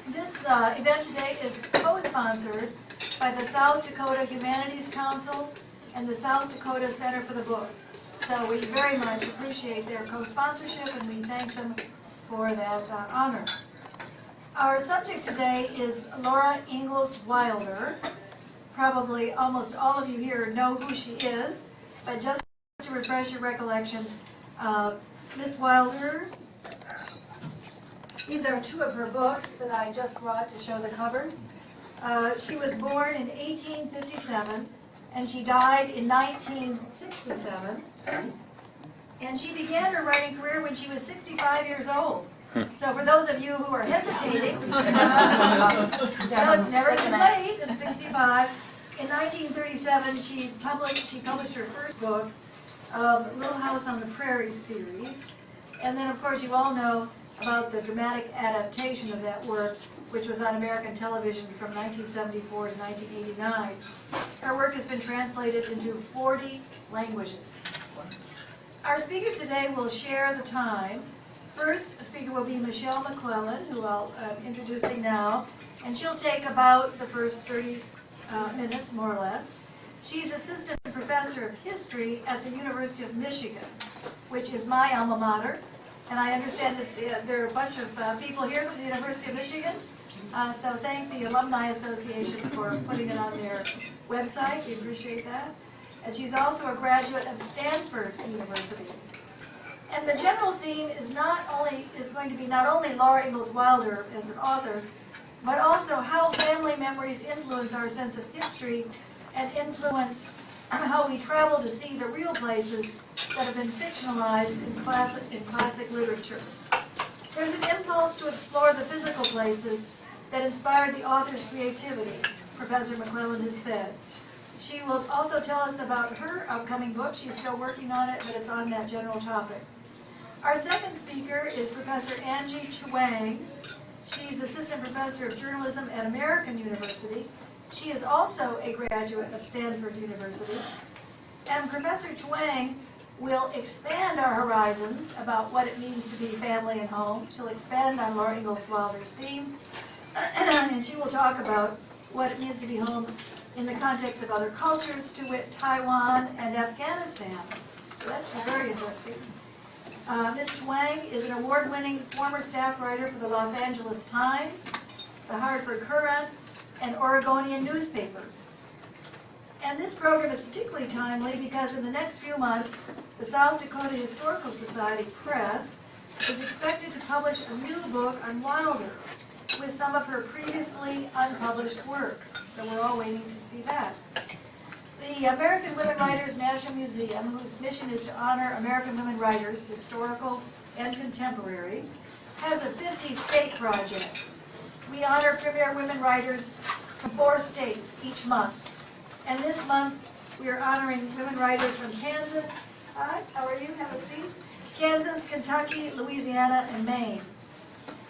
This event today is co-sponsored by the South Dakota Humanities Council and the South Dakota Center for the Book. So we very much appreciate their co-sponsorship and we thank them for that honor. Our subject today is Laura Ingalls Wilder. Probably almost all of you here know who she is, but just to refresh your recollection, Miss Wilder, these are two of her books that I just brought to show the covers. She was born in 1857 and she died in 1967. And she began her writing career when she was 65 years old. So for those of you who are hesitating, no, it's never too late at 65. In 1937, she published her first book, Little House on the Prairie series. And then, of course, you all know about the dramatic adaptation of that work, which was on American television from 1974 to 1989. Her work has been translated into 40 languages. Our speakers today will share the time. First, a speaker will be Michelle McClellan, who I'm introducing now, and she'll take about the first 30 minutes, more or less. She's assistant professor of history at the University of Michigan, which is my alma mater. And I understand there are a bunch of people here from the University of Michigan. So thank the Alumni Association for putting it on their website. We appreciate that. And she's also a graduate of Stanford University. And the general theme is going to be not only Laura Ingalls Wilder as an author, but also how family memories influence our sense of history and influence how we travel to see the real places that have been fictionalized in classic literature. There's an impulse to explore the physical places that inspired the author's creativity, Professor McClellan has said. She will also tell us about her upcoming book. She's still working on it, but it's on that general topic. Our second speaker is Professor Angie Chuang. She's Assistant Professor of Journalism at American University. She is also a graduate of Stanford University. And Professor Chuang will expand our horizons about what it means to be family and home. She'll expand on Laura Ingalls Wilder's theme. And she will talk about what it means to be home in the context of other cultures, to wit Taiwan and Afghanistan. So that's very interesting. Ms. Chuang is an award-winning former staff writer for the Los Angeles Times, the Hartford Courant, and Oregonian newspapers. And this program is particularly timely because in the next few months, the South Dakota Historical Society Press is expected to publish a new book on Wilder with some of her previously unpublished work. So we're all waiting to see that. The American Women Writers National Museum, whose mission is to honor American women writers, historical and contemporary, has a 50-state project. We honor premier women writers from 4 states each month. And this month, we are honoring women writers from Kansas. Hi, how are you? Have a seat. Kansas, Kentucky, Louisiana, and Maine.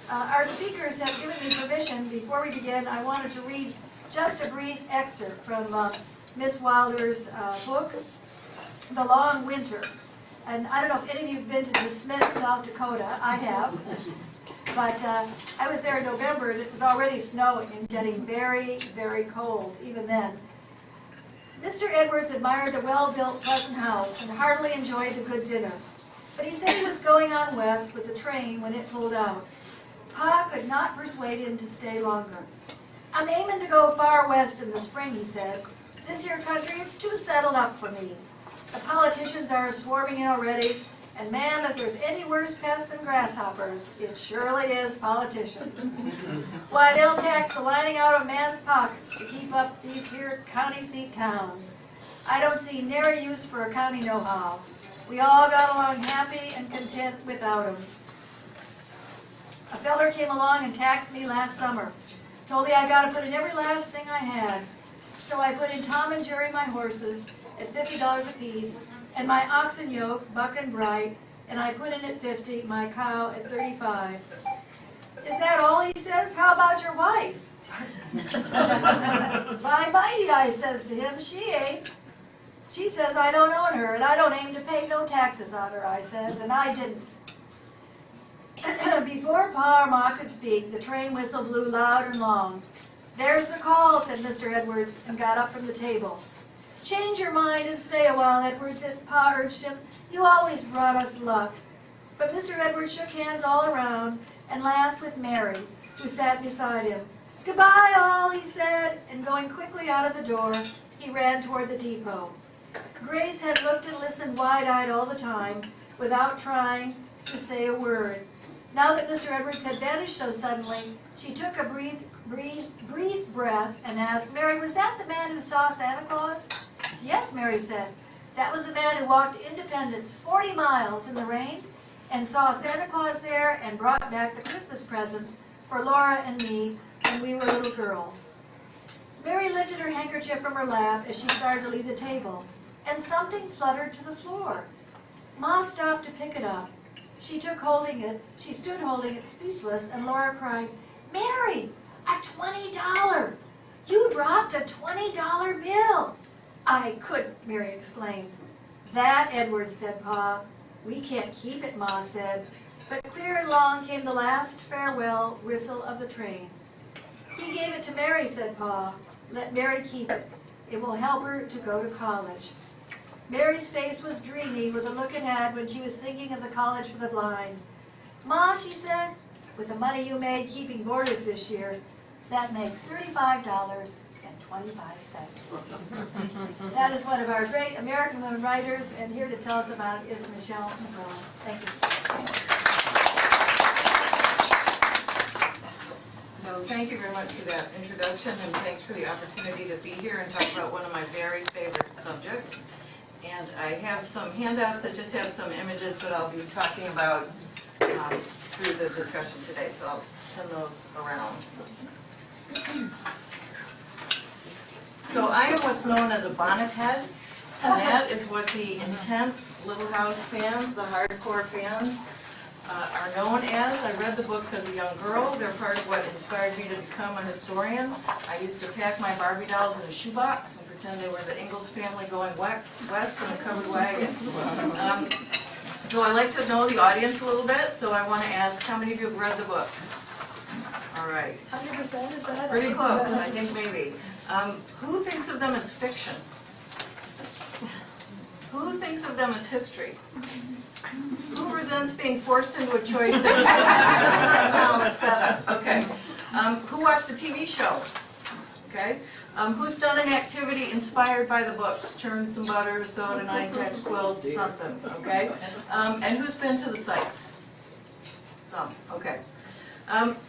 Our speakers have given me permission. Before we begin, I wanted to read just a brief excerpt from Miss Wilder's book, The Long Winter. And I don't know if any of you have been to DeSmet, South Dakota. I have. But I was there in November, and it was already snowing and getting very, very cold, even then. Mr. Edwards admired the well-built, pleasant house and heartily enjoyed the good dinner. But he said he was going on west with the train when it pulled out. Pa could not persuade him to stay longer. I'm aiming to go far west in the spring, he said. This here country, it's too settled up for me. The politicians are swarming in already, and man, if there's any worse pest than grasshoppers, it surely is politicians. Why, they'll tax the lining out of man's pockets to keep up these here county seat towns. I don't see nary use for a county know-how. We all got along happy and content without 'em. A feller came along and taxed me last summer. Told me I got to put in every last thing I had. So I put in Tom and Jerry, my horses, at $50 apiece, and my oxen yoke, Buck and Bright, and I put in at $50, my cow at $35. Is that all, he says? How about your wife? By mighty, I says to him, she ain't. She says I don't own her, and I don't aim to pay no taxes on her, I says, and I didn't. Before Pa or Ma could speak, the train whistle blew loud and long. "There's the call," said Mr. Edwards, and got up from the table. "Change your mind and stay a while, Edwards," Pa urged him. "You always brought us luck." But Mr. Edwards shook hands all around and laughed with Mary, who sat beside him. "Goodbye, all," he said, and going quickly out of the door, he ran toward the depot. Grace had looked and listened wide-eyed all the time, without trying to say a word. Now that Mr. Edwards had vanished so suddenly, she took a brief breath and asked, "Mary, was that the man who saw Santa Claus?" "Yes," Mary said. "That was the man who walked Independence 40 miles in the rain and saw Santa Claus there and brought back the Christmas presents for Laura and me when we were little girls." Mary lifted her handkerchief from her lap as she started to leave the table, and something fluttered to the floor. Ma stopped to pick it up. She stood holding it speechless, and Laura cried, "Mary, a $20! You dropped a $20 bill!" "I couldn't," Mary exclaimed. "That, Edward," said Pa. "We can't keep it," Ma said. But clear and long came the last farewell whistle of the train. "He gave it to Mary," said Pa. "Let Mary keep it. It will help her to go to college." Mary's face was dreamy with the look it had when she was thinking of the college for the blind. "Ma," she said, "with the money you made keeping boarders this year, that makes $35.25. That is one of our great American women writers, and here to tell us about it is Michelle McClellan. Thank you. So thank you very much for that introduction, and thanks for the opportunity to be here and talk about one of my very favorite subjects. And I have some handouts that just have some images that I'll be talking about through the discussion today, so I'll send those around. So I am what's known as a bonnet head, and that is what the intense Little House fans, the hardcore fans, are known as. I read the books as a young girl. They're part of what inspired me to become a historian. I used to pack my Barbie dolls in a shoebox and pretend they were the Ingalls family going west in a covered wagon. So I like to know the audience a little bit, so I want to ask, how many of you have read the books? All right. 100%, is that? Pretty close, I think maybe. Who thinks of them as fiction? Who thinks of them as history? Who resents being forced into a choice that somehow is set up? Okay. Who watched the TV show? Okay. Who's done an activity inspired by the books? Churned some butter, sewed a 9-patch quilt, something. Okay. And who's been to the sites? Some. Okay.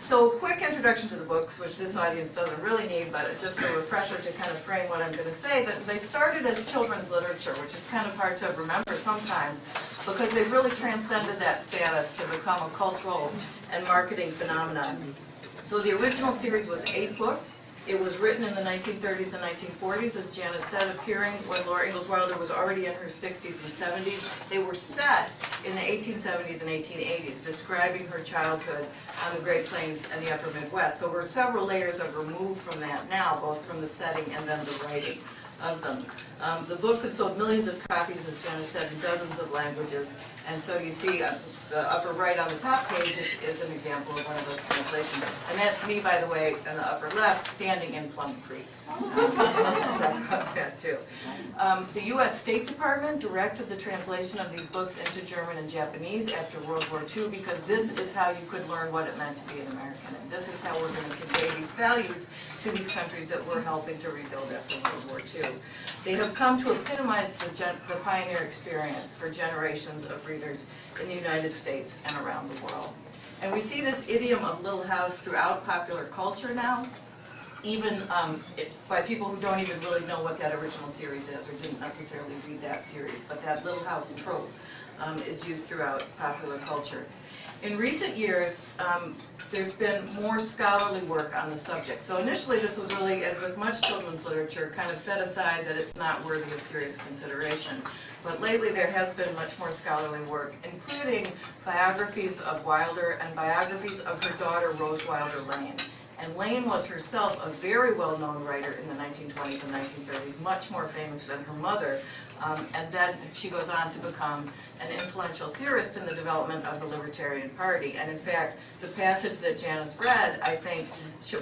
So quick introduction to the books, which this audience doesn't really need, but just a refresher to kind of frame what I'm going to say, that they started as children's literature, which is kind of hard to remember sometimes, because they really transcended that status to become a cultural and marketing phenomenon. So the original series was 8 books. It was written in the 1930s and 1940s, as Janice said, appearing when Laura Ingalls Wilder was already in her 60s and 70s. They were set in the 1870s and 1880s, describing her childhood on the Great Plains and the Upper Midwest. So we're several layers of remove from that now, both from the setting and then the writing of them. The books have sold millions of copies, as Janice said, in dozens of languages. And so you see the upper right on the top page is an example of one of those translations. And that's me, by the way, in the upper left, standing in Plum Creek. That too. The U.S. State Department directed the translation of these books into German and Japanese after World War II, because this is how you could learn what it meant to be an American. And this is how we're going to convey these values to these countries that we're helping to rebuild after World War II. They have come to epitomize the pioneer experience for generations of readers in the United States and around the world. And we see this idiom of Little House throughout popular culture now, even by people who don't even really know what that original series is or didn't necessarily read that series, but that Little House trope is used throughout popular culture. In recent years, there's been more scholarly work on the subject. So initially this was really, as with much children's literature, kind of set aside that it's not worthy of serious consideration. But lately there has been much more scholarly work, including biographies of Wilder and biographies of her daughter, Rose Wilder Lane. And Lane was herself a very well-known writer in the 1920s and 1930s, much more famous than her mother, And then she goes on to become an influential theorist in the development of the Libertarian Party. And in fact, the passage that Janice read, I think,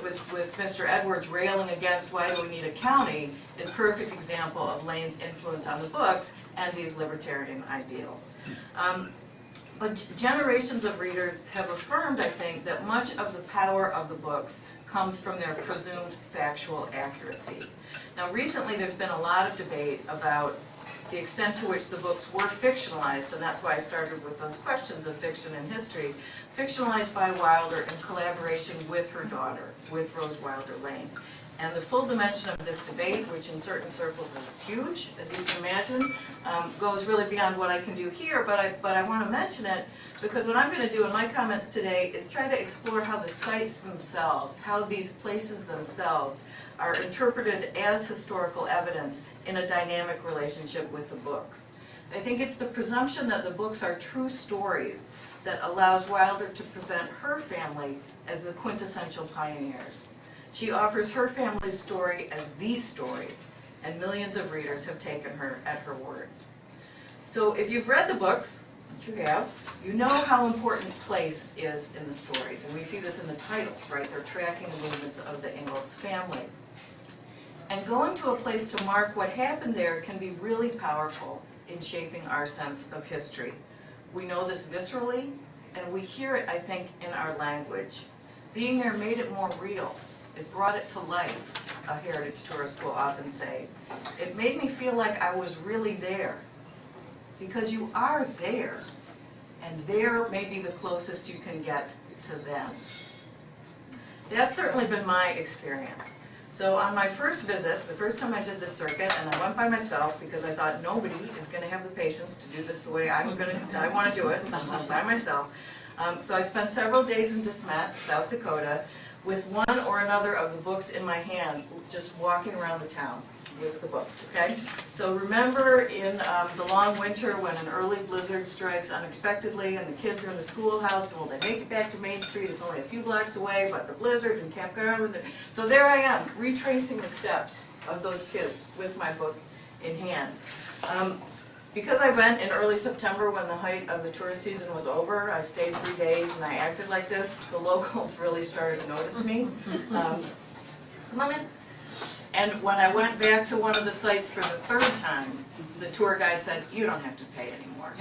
with Mr. Edwards railing against why do we need a county, is a perfect example of Lane's influence on the books and these libertarian ideals. But generations of readers have affirmed, I think, that much of the power of the books comes from their presumed factual accuracy. Now recently there's been a lot of debate about the extent to which the books were fictionalized, and that's why I started with those questions of fiction and history, fictionalized by Wilder in collaboration with her daughter, with Rose Wilder Lane. And the full dimension of this debate, which in certain circles is huge, as you can imagine, goes really beyond what I can do here, but I want to mention it because what I'm going to do in my comments today is try to explore how the sites themselves, how these places themselves are interpreted as historical evidence in a dynamic relationship with the books. I think it's the presumption that the books are true stories that allows Wilder to present her family as the quintessential pioneers. She offers her family's story as the story, and millions of readers have taken her at her word. So if you've read the books, which you have, you know how important place is in the stories. And we see this in the titles, right? They're tracking the movements of the Ingalls family. And going to a place to mark what happened there can be really powerful in shaping our sense of history. We know this viscerally, and we hear it, I think, in our language. Being there made it more real. It brought it to life, a heritage tourist will often say. It made me feel like I was really there. Because you are there, and there may be the closest you can get to them. That's certainly been my experience. So on my first visit, the first time I did this circuit, and I went by myself because I thought nobody is going to have the patience to do this the way I want to do it, so I'm going by myself. So I spent several days in De Smet, South Dakota, with one or another of the books in my hand, just walking around the town with the books, okay? So remember in the long winter when an early blizzard strikes unexpectedly and the kids are in the schoolhouse, well, they make it back to Main Street, it's only a few blocks away, but the blizzard and Camp Garland. So there I am, retracing the steps of those kids with my book in hand. Because I went in early September when the height of the tourist season was over, I stayed 3 days and I acted like this, the locals really started to notice me. Come on in. And when I went back to one of the sites for the third time, the tour guide said, "You don't have to pay anymore."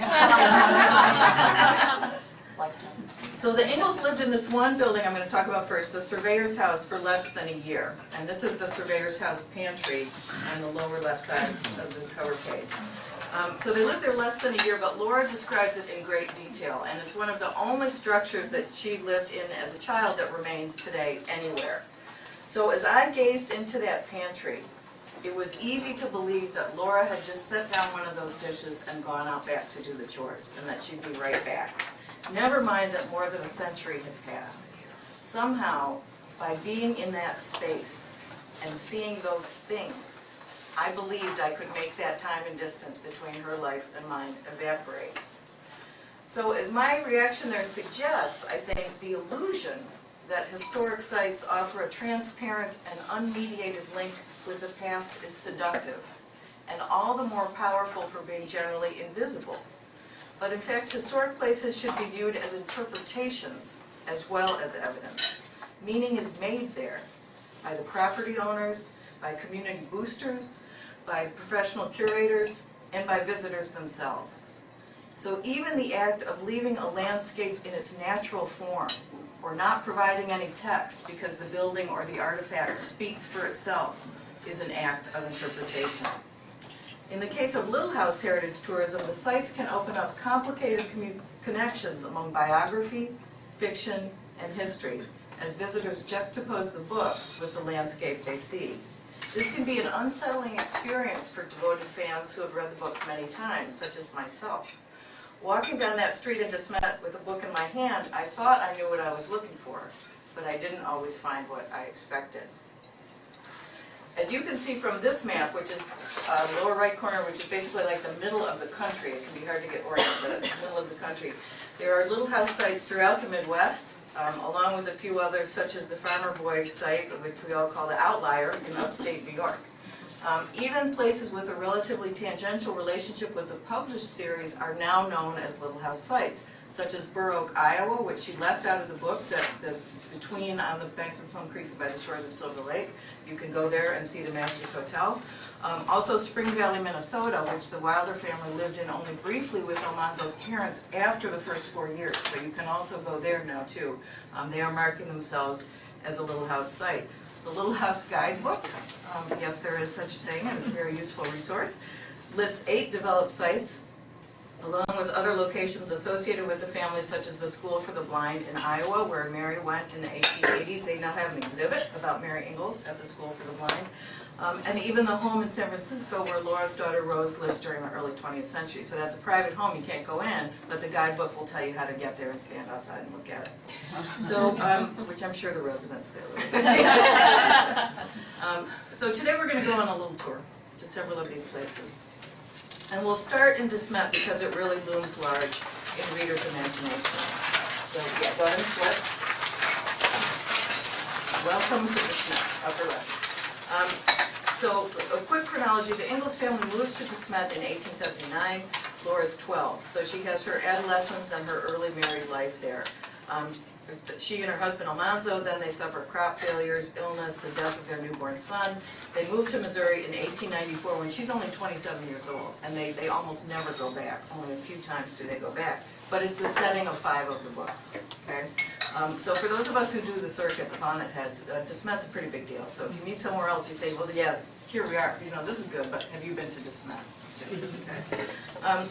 So the Ingalls lived in this one building I'm going to talk about first, the surveyor's house, for less than a year. And this is the surveyor's house pantry on the lower left side of the cover page. So they lived there less than a year, but Laura describes it in great detail. And it's one of the only structures that she lived in as a child that remains today anywhere. So as I gazed into that pantry, it was easy to believe that Laura had just set down one of those dishes and gone out back to do the chores, and that she'd be right back. Never mind that more than a century had passed. Somehow, by being in that space and seeing those things, I believed I could make that time and distance between her life and mine evaporate. So as my reaction there suggests, I think the illusion that historic sites offer a transparent and unmediated link with the past is seductive, and all the more powerful for being generally invisible. But in fact, historic places should be viewed as interpretations as well as evidence. Meaning is made there by the property owners, by community boosters, by professional curators, and by visitors themselves. So even the act of leaving a landscape in its natural form, or not providing any text because the building or the artifact speaks for itself, is an act of interpretation. In the case of Little House heritage tourism, the sites can open up complicated connections among biography, fiction, and history as visitors juxtapose the books with the landscape they see. This can be an unsettling experience for devoted fans who have read the books many times, such as myself. Walking down that street in De Smet with a book in my hand, I thought I knew what I was looking for, but I didn't always find what I expected. As you can see from this map, which is lower right corner, which is basically like the middle of the country, it can be hard to get oriented, but it's the middle of the country. There are little house sites throughout the Midwest, along with a few others, such as the Farmer Boy site, which we all call the Outlier in upstate New York. Even places with a relatively tangential relationship with the published series are now known as Little House sites, such as Burr Oak, Iowa, which she left out of the books at between on the banks of Plum Creek and by the shores of Silver Lake. You can go there and see the Masters Hotel. Also Spring Valley, Minnesota, which the Wilder family lived in only briefly with Almanzo's parents after the first 4 years, but you can also go there now too. They are marking themselves as a Little House site. The Little House Guidebook, yes, there is such a thing, and it's a very useful resource, lists 8 developed sites, along with other locations associated with the family, such as the School for the Blind in Iowa, where Mary went in the 1880s. They now have an exhibit about Mary Ingalls at the School for the Blind. And even the home in San Francisco where Laura's daughter Rose lived during the early 20th century. So that's a private home, you can't go in, but the guidebook will tell you how to get there and stand outside and look at it. So, which I'm sure the residents there will. So today we're going to go on a little tour to several of these places. And we'll start in De Smet because it really looms large in readers' imaginations. So yeah, go ahead and flip. Welcome to De Smet, upper left. So a quick chronology, the Ingalls family moves to De Smet in 1879. Laura's 12, so she has her adolescence and her early married life there. She and her husband Almanzo, then they suffer crop failures, illness, the death of their newborn son. They moved to Missouri in 1894 when she's only 27 years old, and they almost never go back. Only a few times do they go back. But it's the setting of 5 of the books, okay? So for those of us who do the circuit, the bonnet heads, De Smet's a pretty big deal. So if you meet somewhere else, you say, well, yeah, here we are, you know, this is good, but have you been to De Smet? Okay.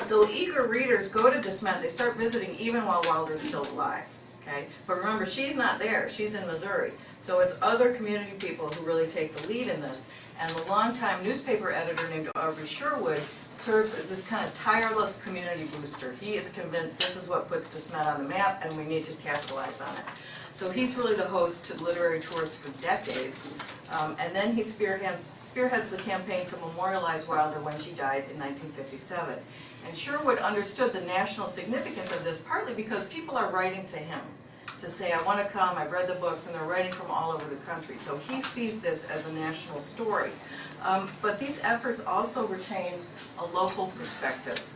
So eager readers go to De Smet, they start visiting even while Wilder's still alive, okay? But remember, she's not there, she's in Missouri. So it's other community people who really take the lead in this. And the longtime newspaper editor named Aubrey Sherwood serves as this kind of tireless community booster. He is convinced this is what puts De Smet on the map and we need to capitalize on it. So he's really the host to literary tours for decades. And then he spearheads the campaign to memorialize Wilder when she died in 1957. And Sherwood understood the national significance of this partly because people are writing to him to say, I want to come, I've read the books, and they're writing from all over the country. So he sees this as a national story. But these efforts also retain a local perspective.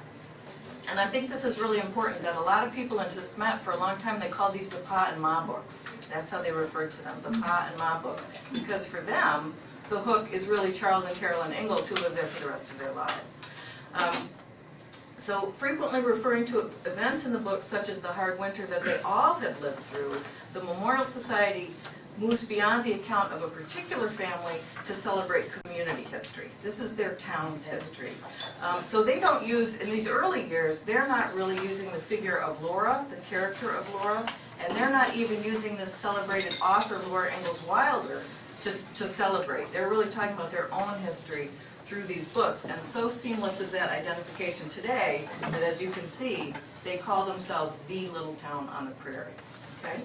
And I think this is really important that a lot of people in De Smet, for a long time, they called these the Pa and Ma books. That's how they referred to them, the Pa and Ma books. Because for them, the hook is really Charles and Carolyn Ingalls, who lived there for the rest of their lives. So frequently referring to events in the book, such as the hard winter that they all had lived through, the Memorial Society moves beyond the account of a particular family to celebrate community history. This is their town's history. So they don't use, in these early years, they're not really using the figure of Laura, the character of Laura, and they're not even using this celebrated author, Laura Ingalls Wilder, to celebrate. They're really talking about their own history through these books, and so seamless is that identification today that, as you can see, they call themselves the little town on the prairie. Okay?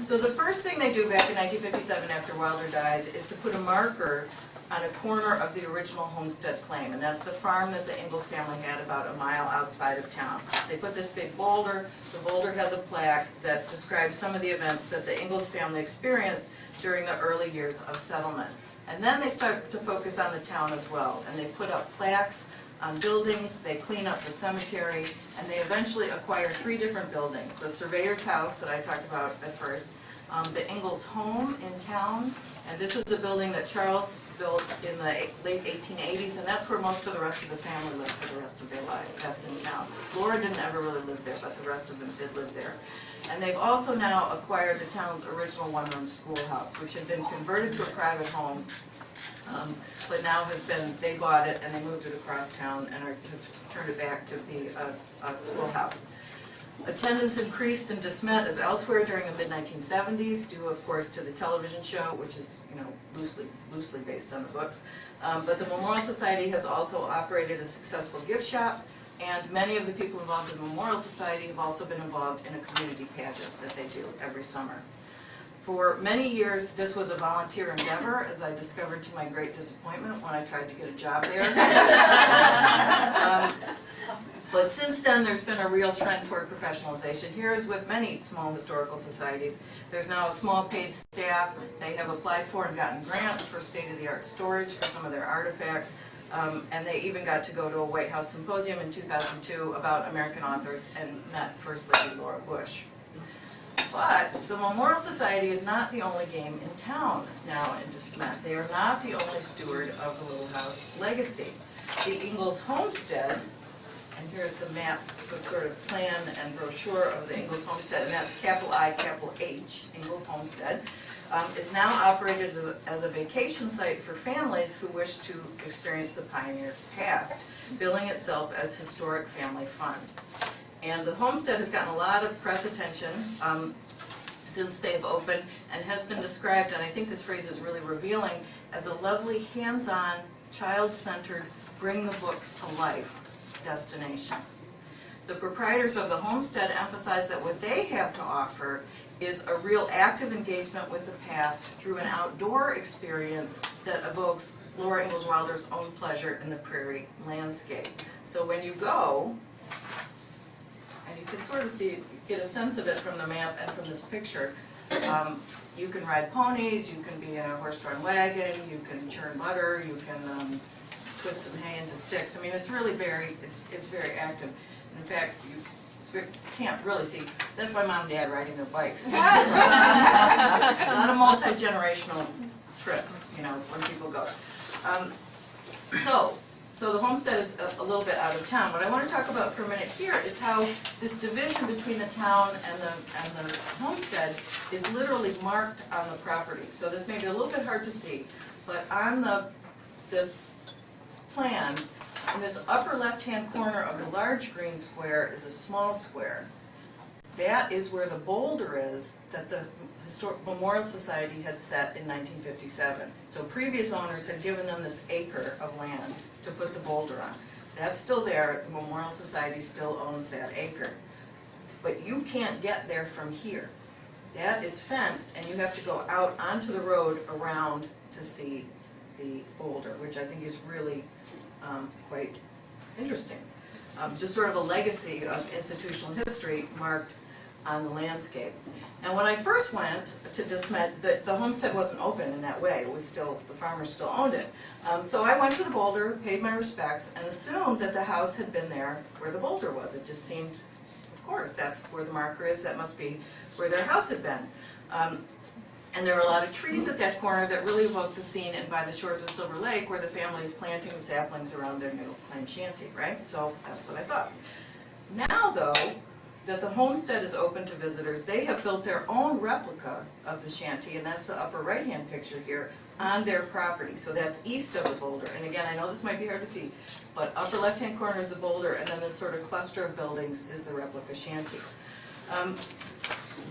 So the first thing they do back in 1957 after Wilder dies is to put a marker on a corner of the original homestead claim, and that's the farm that the Ingalls family had about a mile outside of town. They put this big boulder. The boulder has a plaque that describes some of the events that the Ingalls family experienced during the early years of settlement. And then they start to focus on the town as well, and they put up plaques on buildings, they clean up the cemetery, and they eventually acquire 3 different buildings. The surveyor's house that I talked about at first, the Ingalls home in town, and this is a building that Charles built in the late 1880s, and that's where most of the rest of the family lived for the rest of their lives. That's in town. Laura didn't ever really live there, but the rest of them did live there. And they've also now acquired the town's original one-room schoolhouse, which had been converted to a private home, but now they bought it and they moved it across town and have turned it back to be a schoolhouse. Attendance increased in De Smet as elsewhere during the mid-1970s, due of course to the television show, which is loosely based on the books. But the Memorial Society has also operated a successful gift shop, and many of the people involved in the Memorial Society have also been involved in a community pageant that they do every summer. For many years, this was a volunteer endeavor, as I discovered to my great disappointment when I tried to get a job there. But since then, there's been a real trend toward professionalization. Here is with many small historical societies. There's now a small paid staff. They have applied for and gotten grants for state-of-the-art storage for some of their artifacts. And they even got to go to a White House symposium in 2002 about American authors and met First Lady Laura Bush. But the Memorial Society is not the only game in town now in DeSmet. They are not the only steward of the Little House legacy. The Ingalls Homestead, and here's the map, so it's sort of plan and brochure of the Ingalls Homestead, and that's capital I, capital H, Ingalls Homestead, is now operated as a vacation site for families who wish to experience the pioneer past, billing itself as Historic Family Fund. And the homestead has gotten a lot of press attention since they've opened and has been described, and I think this phrase is really revealing, as a lovely, hands-on, child-centered, bring the books to life destination. The proprietors of the homestead emphasize that what they have to offer is a real active engagement with the past through an outdoor experience that evokes Laura Ingalls Wilder's own pleasure in the prairie landscape. So when you go, and you can sort of get a sense of it from the map and from this picture, you can ride ponies, you can be in a horse-drawn wagon, you can churn butter, you can twist some hay into sticks. I mean, it's really it's very active. And in fact, you can't really see. That's my mom and dad riding their bikes. A lot of multi-generational trips, you know, when people go. So the homestead is a little bit out of town. What I want to talk about for a minute here is how this division between the town and the homestead is literally marked on the property. So this may be a little bit hard to see, but on this plan, in this upper left-hand corner of the large green square is a small square. That is where the boulder is that the Memorial Society had set in 1957. So previous owners had given them this acre of land to put the boulder on. That's still there. The Memorial Society still owns that acre. But you can't get there from here. That is fenced, and you have to go out onto the road around to see the boulder, which I think is really quite interesting. Just sort of a legacy of institutional history marked on the landscape. And when I first went to DeSmet, the homestead wasn't open in that way. It was still, the farmers still owned it. So I went to the boulder, paid my respects, and assumed that the house had been there where the boulder was. It just seemed, of course, that's where the marker is. That must be where their house had been. And there were a lot of trees at that corner that really evoked the scene in By the Shores of Silver Lake, where the family is planting the saplings around their new claim shanty, right? So that's what I thought. Now, though, that the homestead is open to visitors, they have built their own replica of the shanty, and that's the upper right-hand picture here, on their property. So that's east of the boulder. And again, I know this might be hard to see, but upper left-hand corner is the boulder, and then this sort of cluster of buildings is the replica shanty.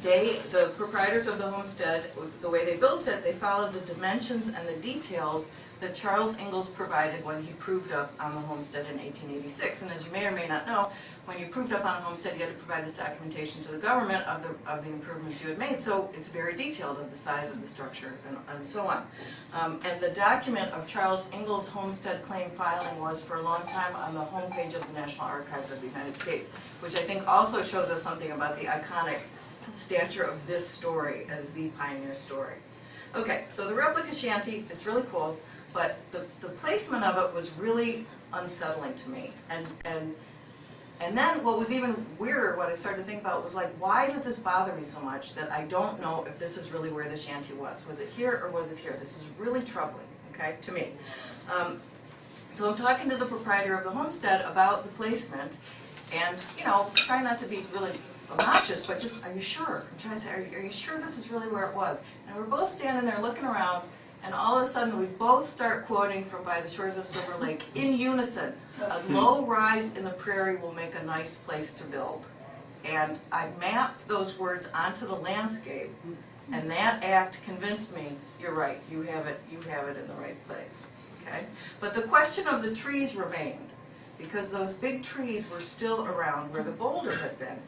The proprietors of the homestead, the way they built it, they followed the dimensions and the details that Charles Ingalls provided when he proved up on the homestead in 1886. And as you may or may not know, when you proved up on a homestead, you had to provide this documentation to the government of the improvements you had made. So it's very detailed of the size of the structure and so on. And the document of Charles Ingalls' homestead claim filing was for a long time on the homepage of the National Archives of the United States, which I think also shows us something about the iconic stature of this story as the pioneer story. Okay, so the replica shanty, it's really cool, but the placement of it was really unsettling to me. And then what was even weirder, what I started to think about was like, why does this bother me so much that I don't know if this is really where the shanty was? Was it here or was it here? This is really troubling, okay, to me. So I'm talking to the proprietor of the homestead about the placement, and, you know, trying not to be really obnoxious, but just, are you sure? I'm trying to say, are you sure this is really where it was? And we're both standing there looking around, and all of a sudden we both start quoting from By the Shores of Silver Lake in unison. A low rise in the prairie will make a nice place to build. And I mapped those words onto the landscape, and that act convinced me, you're right, you have it in the right place. Okay? But the question of the trees remained, because those big trees were still around where the boulder had been.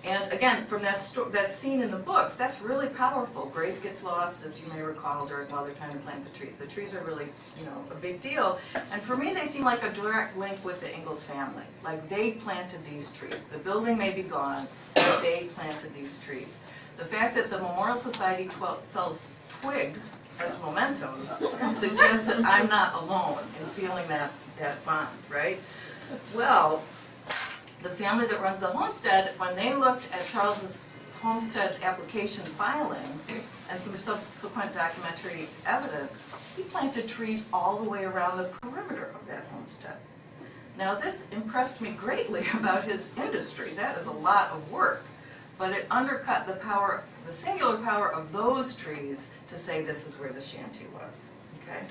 And again, from that scene in the books, that's really powerful. Grace gets lost, as you may recall, while they're trying to plant the trees. The trees are really, a big deal. And for me, they seem like a direct link with the Ingalls family. Like they planted these trees. The building may be gone, but they planted these trees. The fact that the Memorial Society sells twigs as mementos suggests that I'm not alone in feeling that bond, right? Well, the family that runs the homestead, when they looked at Charles's homestead application filings and some subsequent documentary evidence, he planted trees all the way around the perimeter of that homestead. Now this impressed me greatly about his industry. That is a lot of work, but it undercut the singular power of those trees to say this is where the shanty was, okay?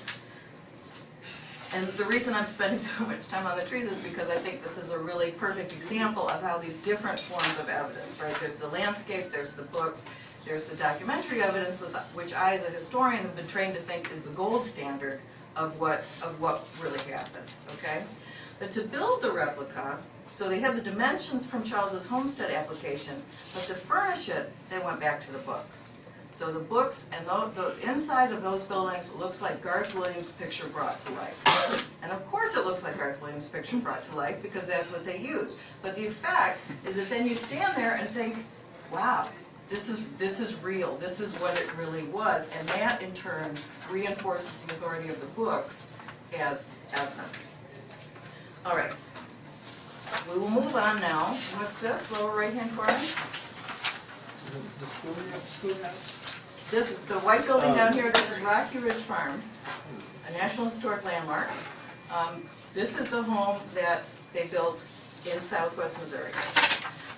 And the reason I'm spending so much time on the trees is because I think this is a really perfect example of how these different forms of evidence, right? There's the landscape, there's the books, there's the documentary evidence, which I as a historian have been trained to think is the gold standard of what really happened, okay? But to build the replica, so they had the dimensions from Charles's homestead application, but to furnish it, they went back to the books. So the books and the inside of those buildings looks like Garth Williams' picture brought to life. And of course it looks like Garth Williams' picture brought to life because that's what they used. But the effect is that then you stand there and think, wow, this is real, this is what it really was. And that in turn reinforces the authority of the books as evidence. All right, we will move on now. What's this, lower right-hand corner? The schoolhouse? The white building down here, this is Rocky Ridge Farm, a National Historic Landmark. This is the home that they built in southwest Missouri.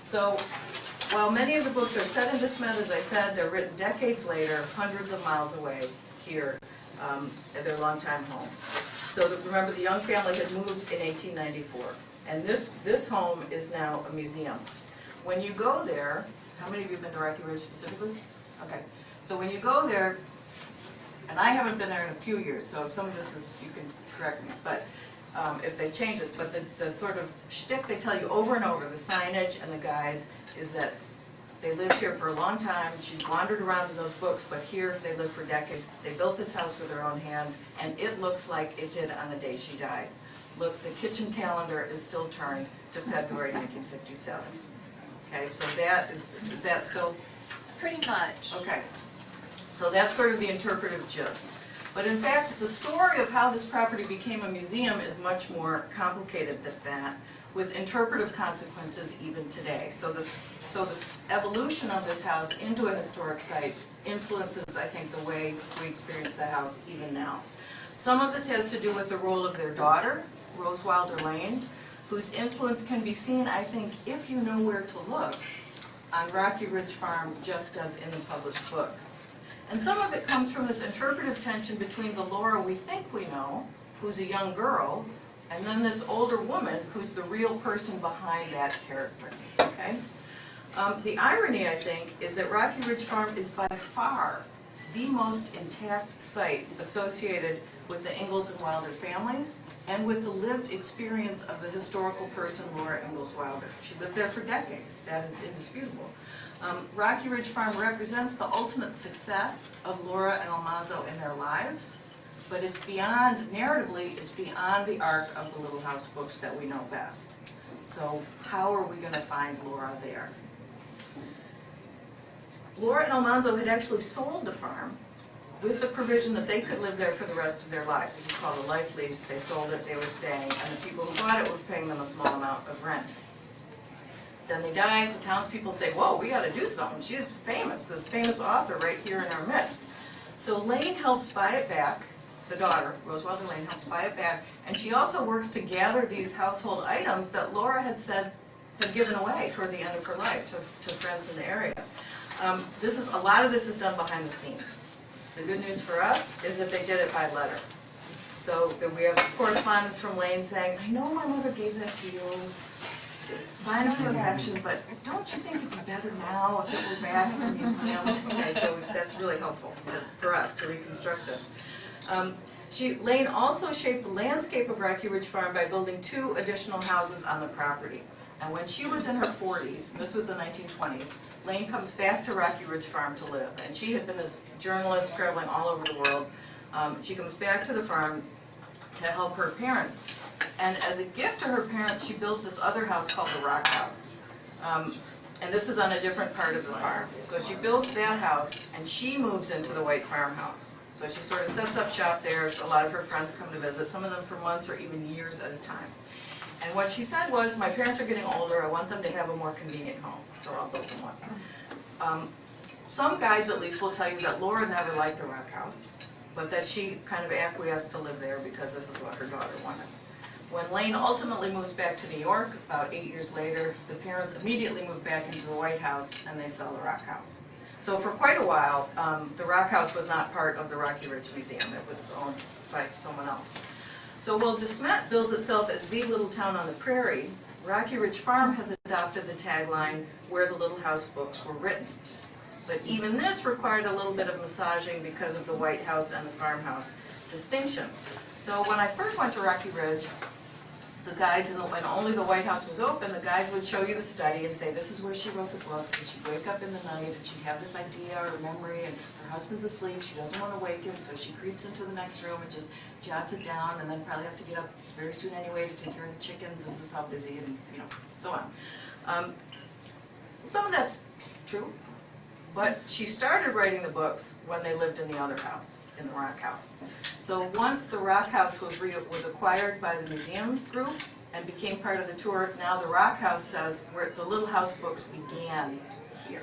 So while many of the books are set in De Smet, as I said, they're written decades later, hundreds of miles away here at their longtime home. So remember, the Young family had moved in 1894, and this home is now a museum. When you go there, how many of you have been to Rocky Ridge specifically? Okay. So when you go there, and I haven't been there in a few years, so if some of this is, you can correct me, but if they change this, but the sort of shtick they tell you over and over, the signage and the guides, is that they lived here for a long time. She wandered around in those books, but here they lived for decades. They built this house with their own hands, and it looks like it did on the day she died. Look, the kitchen calendar is still turned to February 1957. Okay, so is that still? Pretty much. Okay. So that's sort of the interpretive gist. But in fact, the story of how this property became a museum is much more complicated than that, with interpretive consequences even today. So this evolution of this house into a historic site influences, I think, the way we experience the house even now. Some of this has to do with the role of their daughter, Rose Wilder Lane, whose influence can be seen, I think, if you know where to look, on Rocky Ridge Farm, just as in the published books. And some of it comes from this interpretive tension between the Laura we think we know, who's a young girl, and then this older woman who's the real person behind that character, okay? The irony, I think, is that Rocky Ridge Farm is by far the most intact site associated with the Ingalls and Wilder families and with the lived experience of the historical person Laura Ingalls Wilder. She lived there for decades, that is indisputable. Rocky Ridge Farm represents the ultimate success of Laura and Almanzo in their lives, but it's beyond, narratively, it's beyond the arc of the Little House books that we know best. So how are we going to find Laura there? Laura and Almanzo had actually sold the farm with the provision that they could live there for the rest of their lives. This is called a life lease. They sold it, they were staying, and the people who bought it were paying them a small amount of rent. Then they died, the townspeople say, whoa, we got to do something. She is famous, this famous author right here in our midst. So Lane helps buy it back, the daughter, Rose Wilder Lane, helps buy it back, and she also works to gather these household items that Laura had said had given away toward the end of her life to friends in the area. A lot of this is done behind the scenes. The good news for us is that they did it by letter. So that we have this correspondence from Lane saying, I know my mother gave that to you, it's a sign of her affection, but don't you think it'd be better now if it were back in the museum? Okay, so that's really helpful for us to reconstruct this. Lane also shaped the landscape of Rocky Ridge Farm by building 2 additional houses on the property. And when she was in her 40s, and this was the 1920s, Lane comes back to Rocky Ridge Farm to live. And she had been this journalist traveling all over the world. She comes back to the farm to help her parents. And as a gift to her parents, she builds this other house called the Rock House. And this is on a different part of the farm. So she builds that house, and she moves into the white farmhouse. So she sort of sets up shop there. A lot of her friends come to visit, some of them for months or even years at a time. And what she said was, my parents are getting older, I want them to have a more convenient home, so I'll build them one. Some guides at least will tell you that Laura never liked the Rock House, but that she kind of acquiesced to live there because this is what her daughter wanted. When Lane ultimately moves back to New York, about 8 years later, the parents immediately move back into the White House and they sell the Rock House. So for quite a while, the Rock House was not part of the Rocky Ridge Museum. It was owned by someone else. So while DeSmet bills itself as the little town on the prairie, Rocky Ridge Farm has adopted the tagline, where the Little House books were written. But even this required a little bit of massaging because of the White House and the farmhouse distinction. So when I first went to Rocky Ridge, the guides, when only the White House was open, the guides would show you the study and say, this is where she wrote the books, and she'd wake up in the night and she'd have this idea or memory, and her husband's asleep, she doesn't want to wake him, so she creeps into the next room and just jots it down, and then probably has to get up very soon anyway to take care of the chickens, this is how busy, and so on. Some of that's true, but she started writing the books when they lived in the other house, in the Rock House. So once the Rock House was acquired by the museum group and became part of the tour, now the Rock House says where the Little House books began here.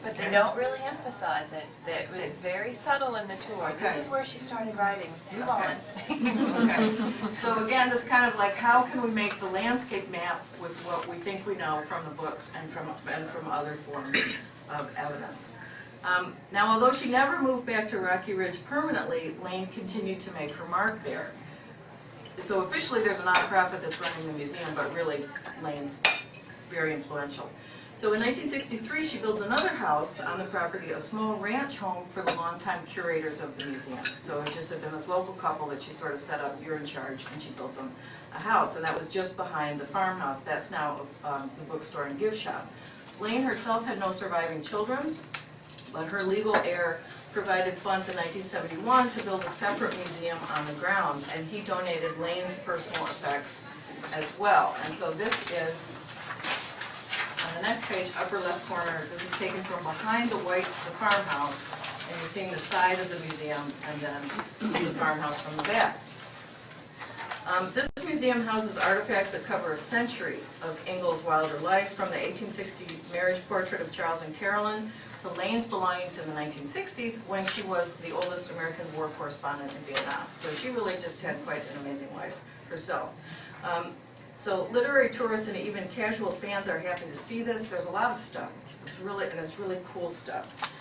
But they don't really emphasize it. It was very subtle in the tour. Okay. This is where she started writing. Move on. Okay. So again, this kind of like, how can we make the landscape map with what we think we know from the books and from other forms of evidence. Now, although she never moved back to Rocky Ridge permanently, Lane continued to make her mark there. So officially there's a nonprofit that's running the museum, but really Lane's very influential. So in 1963 she builds another house on the property, a small ranch home for the longtime curators of the museum. So it just had been this local couple that she sort of set up, you're in charge, and she built them a house. And that was just behind the farmhouse. That's now the bookstore and gift shop. Lane herself had no surviving children, but her legal heir provided funds in 1971 to build a separate museum on the grounds, and he donated Lane's personal effects as well. And so this is, on the next page, upper left corner, this is taken from behind the farmhouse, and you're seeing the side of the museum and then the farmhouse from the back. This museum houses artifacts that cover a century of Ingalls Wilder life, from the 1860 marriage portrait of Charles and Carolyn to Lane's belongings in the 1960s when she was the oldest American war correspondent in Vietnam. So she really just had quite an amazing life herself. So literary tourists and even casual fans are happy to see this. There's a lot of stuff. It's really cool stuff.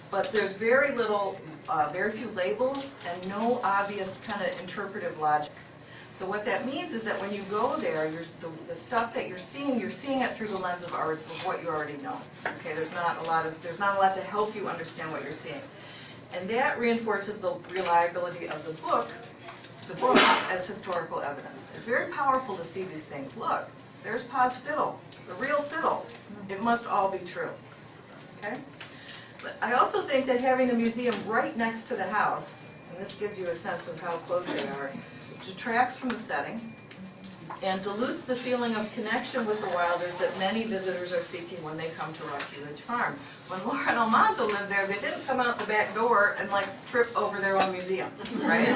But there's very few labels and no obvious kind of interpretive logic. So what that means is that when you go there, the stuff that you're seeing it through the lens of what you already know. Okay, there's not a lot to help you understand what you're seeing, and that reinforces the reliability of the books as historical evidence. It's very powerful to see these things. Look, there's Pa's fiddle, the real fiddle. It must all be true. Okay, but I also think that having the museum right next to the house, and this gives you a sense of how close they are, detracts from the setting and dilutes the feeling of connection with the Wilders that many visitors are seeking when they come to Rocky Ridge Farm. When Laura and Almanzo lived there, they didn't come out the back door and like trip over their own museum, right?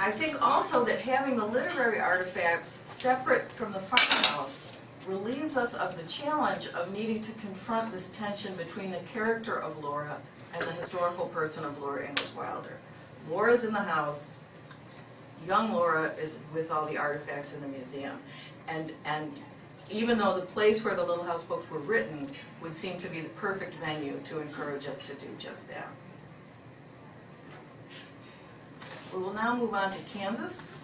I think also that having the literary artifacts separate from the farmhouse relieves us of the challenge of needing to confront this tension between the character of Laura and the historical person of Laura Ingalls Wilder. Laura's in the house, young Laura is with all the artifacts in the museum. And even though the place where the Little House books were written would seem to be the perfect venue to encourage us to do just that. We will now move on to Kansas.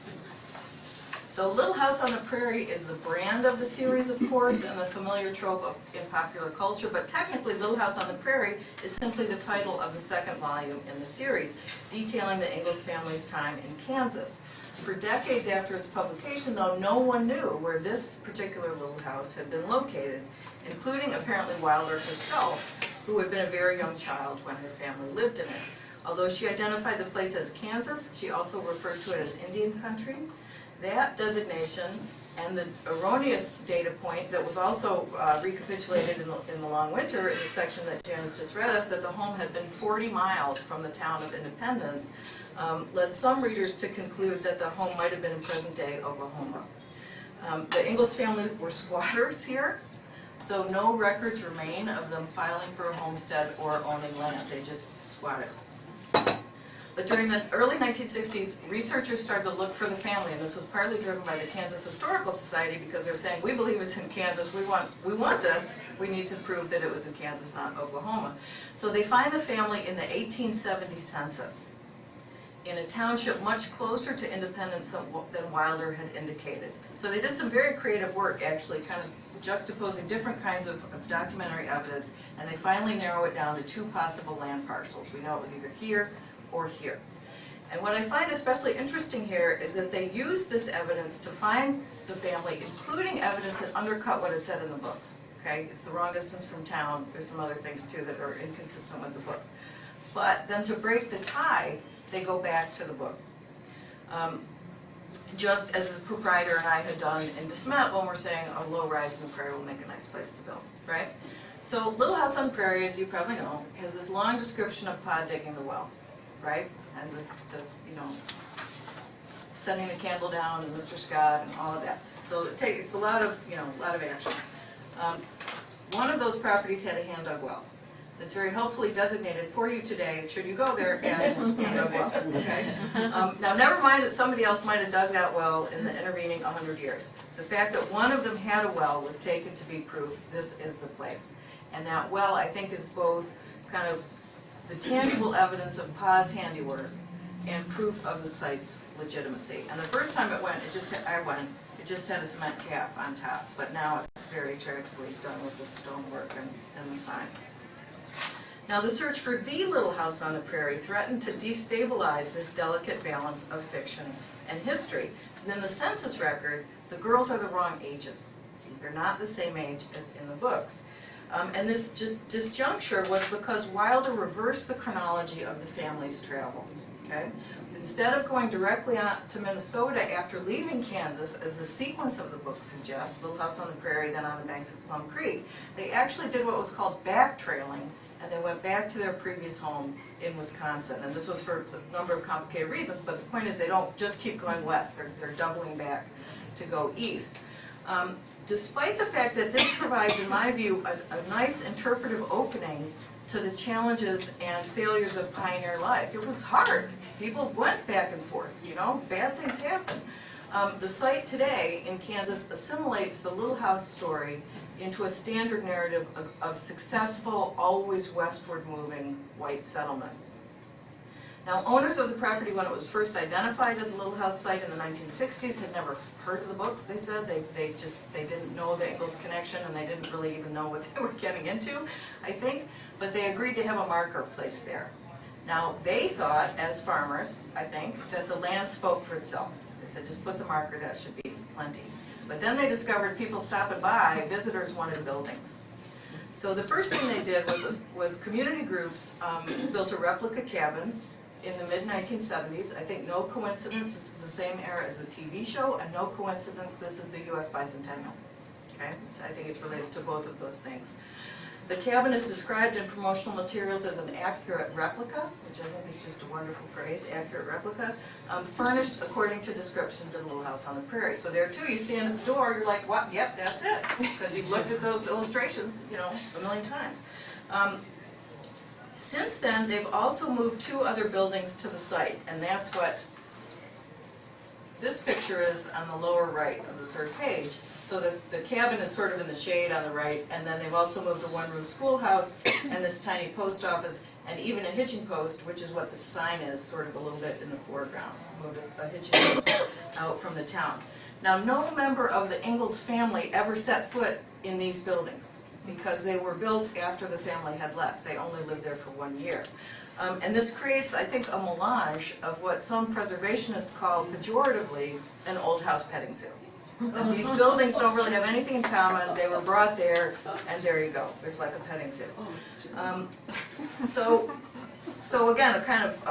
So Little House on the Prairie is the brand of the series, of course, and the familiar trope in popular culture, but technically Little House on the Prairie is simply the title of the second volume in the series, detailing the Ingalls family's time in Kansas. For decades after its publication, though, no one knew where this particular little house had been located, including apparently Wilder herself, who had been a very young child when her family lived in it. Although she identified the place as Kansas, she also referred to it as Indian country. That designation and the erroneous data point that was also recapitulated in the long winter in the section that Janice just read us, that the home had been 40 miles from the town of Independence, led some readers to conclude that the home might have been in present-day Oklahoma. The Ingalls family were squatters here, so no records remain of them filing for a homestead or owning land. They just squatted. But during the early 1960s, researchers started to look for the family, and this was partly driven by the Kansas Historical Society, because they're saying, we believe it's in Kansas, we want this, we need to prove that it was in Kansas, not Oklahoma. So they find the family in the 1870 census, in a township much closer to Independence than Wilder had indicated. So they did some very creative work, actually, kind of juxtaposing different kinds of documentary evidence, and they finally narrow it down to two possible land parcels. We know it was either here or here. And what I find especially interesting here is that they use this evidence to find the family, including evidence that undercut what it said in the books. Okay, it's the wrong distance from town. There's some other things too that are inconsistent with the books. But then to break the tie, they go back to the book. Just as the proprietor and I had done in DeSmet when we're saying a low rise in the prairie will make a nice place to build, right? So Little House on the Prairie, as you probably know, has this long description of Pa digging the well, right? And the you know, setting the candle down and Mr. Scott and all of that. So it's a lot of, you know, a lot of action. One of those properties had a hand-dug well that's very helpfully designated for you today, should you go there, as hand-dug well, okay? Now, never mind that somebody else might have dug that well in the intervening 100 years. The fact that one of them had a well was taken to be proof this is the place. And that well, I think, is both kind of the tangible evidence of Pa's handiwork and proof of the site's legitimacy. And the first time it went, it just had a cement cap on top, but now it's very attractively done with the stonework and the sign. Now, the search for the Little House on the Prairie threatened to destabilize this delicate balance of fiction and history. Because in the census record, the girls are the wrong ages. They're not the same age as in the books. And this disjuncture was because Wilder reversed the chronology of the family's travels. Okay? Instead of going directly on to Minnesota after leaving Kansas, as the sequence of the book suggests, Little House on the Prairie, then on the banks of Plum Creek, they actually did what was called backtrailing, and they went back to their previous home in Wisconsin. And this was for a number of complicated reasons, but the point is they don't just keep going west, they're doubling back to go east. Despite the fact that this provides, in my view, a nice interpretive opening to the challenges and failures of pioneer life. It was hard. People went back and forth, you know, bad things happen. The site today in Kansas assimilates the Little House story into a standard narrative of successful, always westward moving white settlement. Now, owners of the property, when it was first identified as a Little House site in the 1960s, had never heard of the books, they said. They didn't know the Ingalls connection, and they didn't really even know what they were getting into, I think. But they agreed to have a marker placed there. Now, they thought, as farmers, I think, that the land spoke for itself. They said, just put the marker, that should be plenty. But then they discovered people stopping by, visitors wanted buildings. So the first thing they did was community groups built a replica cabin in the mid-1970s. I think no coincidence, this is the same era as the TV show, and no coincidence, this is the US bicentennial. Okay, so I think it's related to both of those things. The cabin is described in promotional materials as an accurate replica, which I think is just a wonderful phrase, accurate replica, furnished according to descriptions in Little House on the Prairie. So there too, you stand at the door, you're like, what? Yep, that's it, because you've looked at those illustrations, you know, a million times. Since then, they've also moved 2 other buildings to the site, and that's what this picture is on the lower right of the 3rd page. So the cabin is sort of in the shade on the right, and then they've also moved a 1-room schoolhouse and this tiny post office, and even a hitching post, which is what the sign is, sort of a little bit in the foreground. Moved a hitching post out from the town. Now, no member of the Ingalls family ever set foot in these buildings, because they were built after the family had left. They only lived there for 1 year. And this creates, I think, a melange of what some preservationists call pejoratively an old house petting zoo. These buildings don't really have anything in common, they were brought there, and there you go, it's like a petting zoo. So again, a kind of,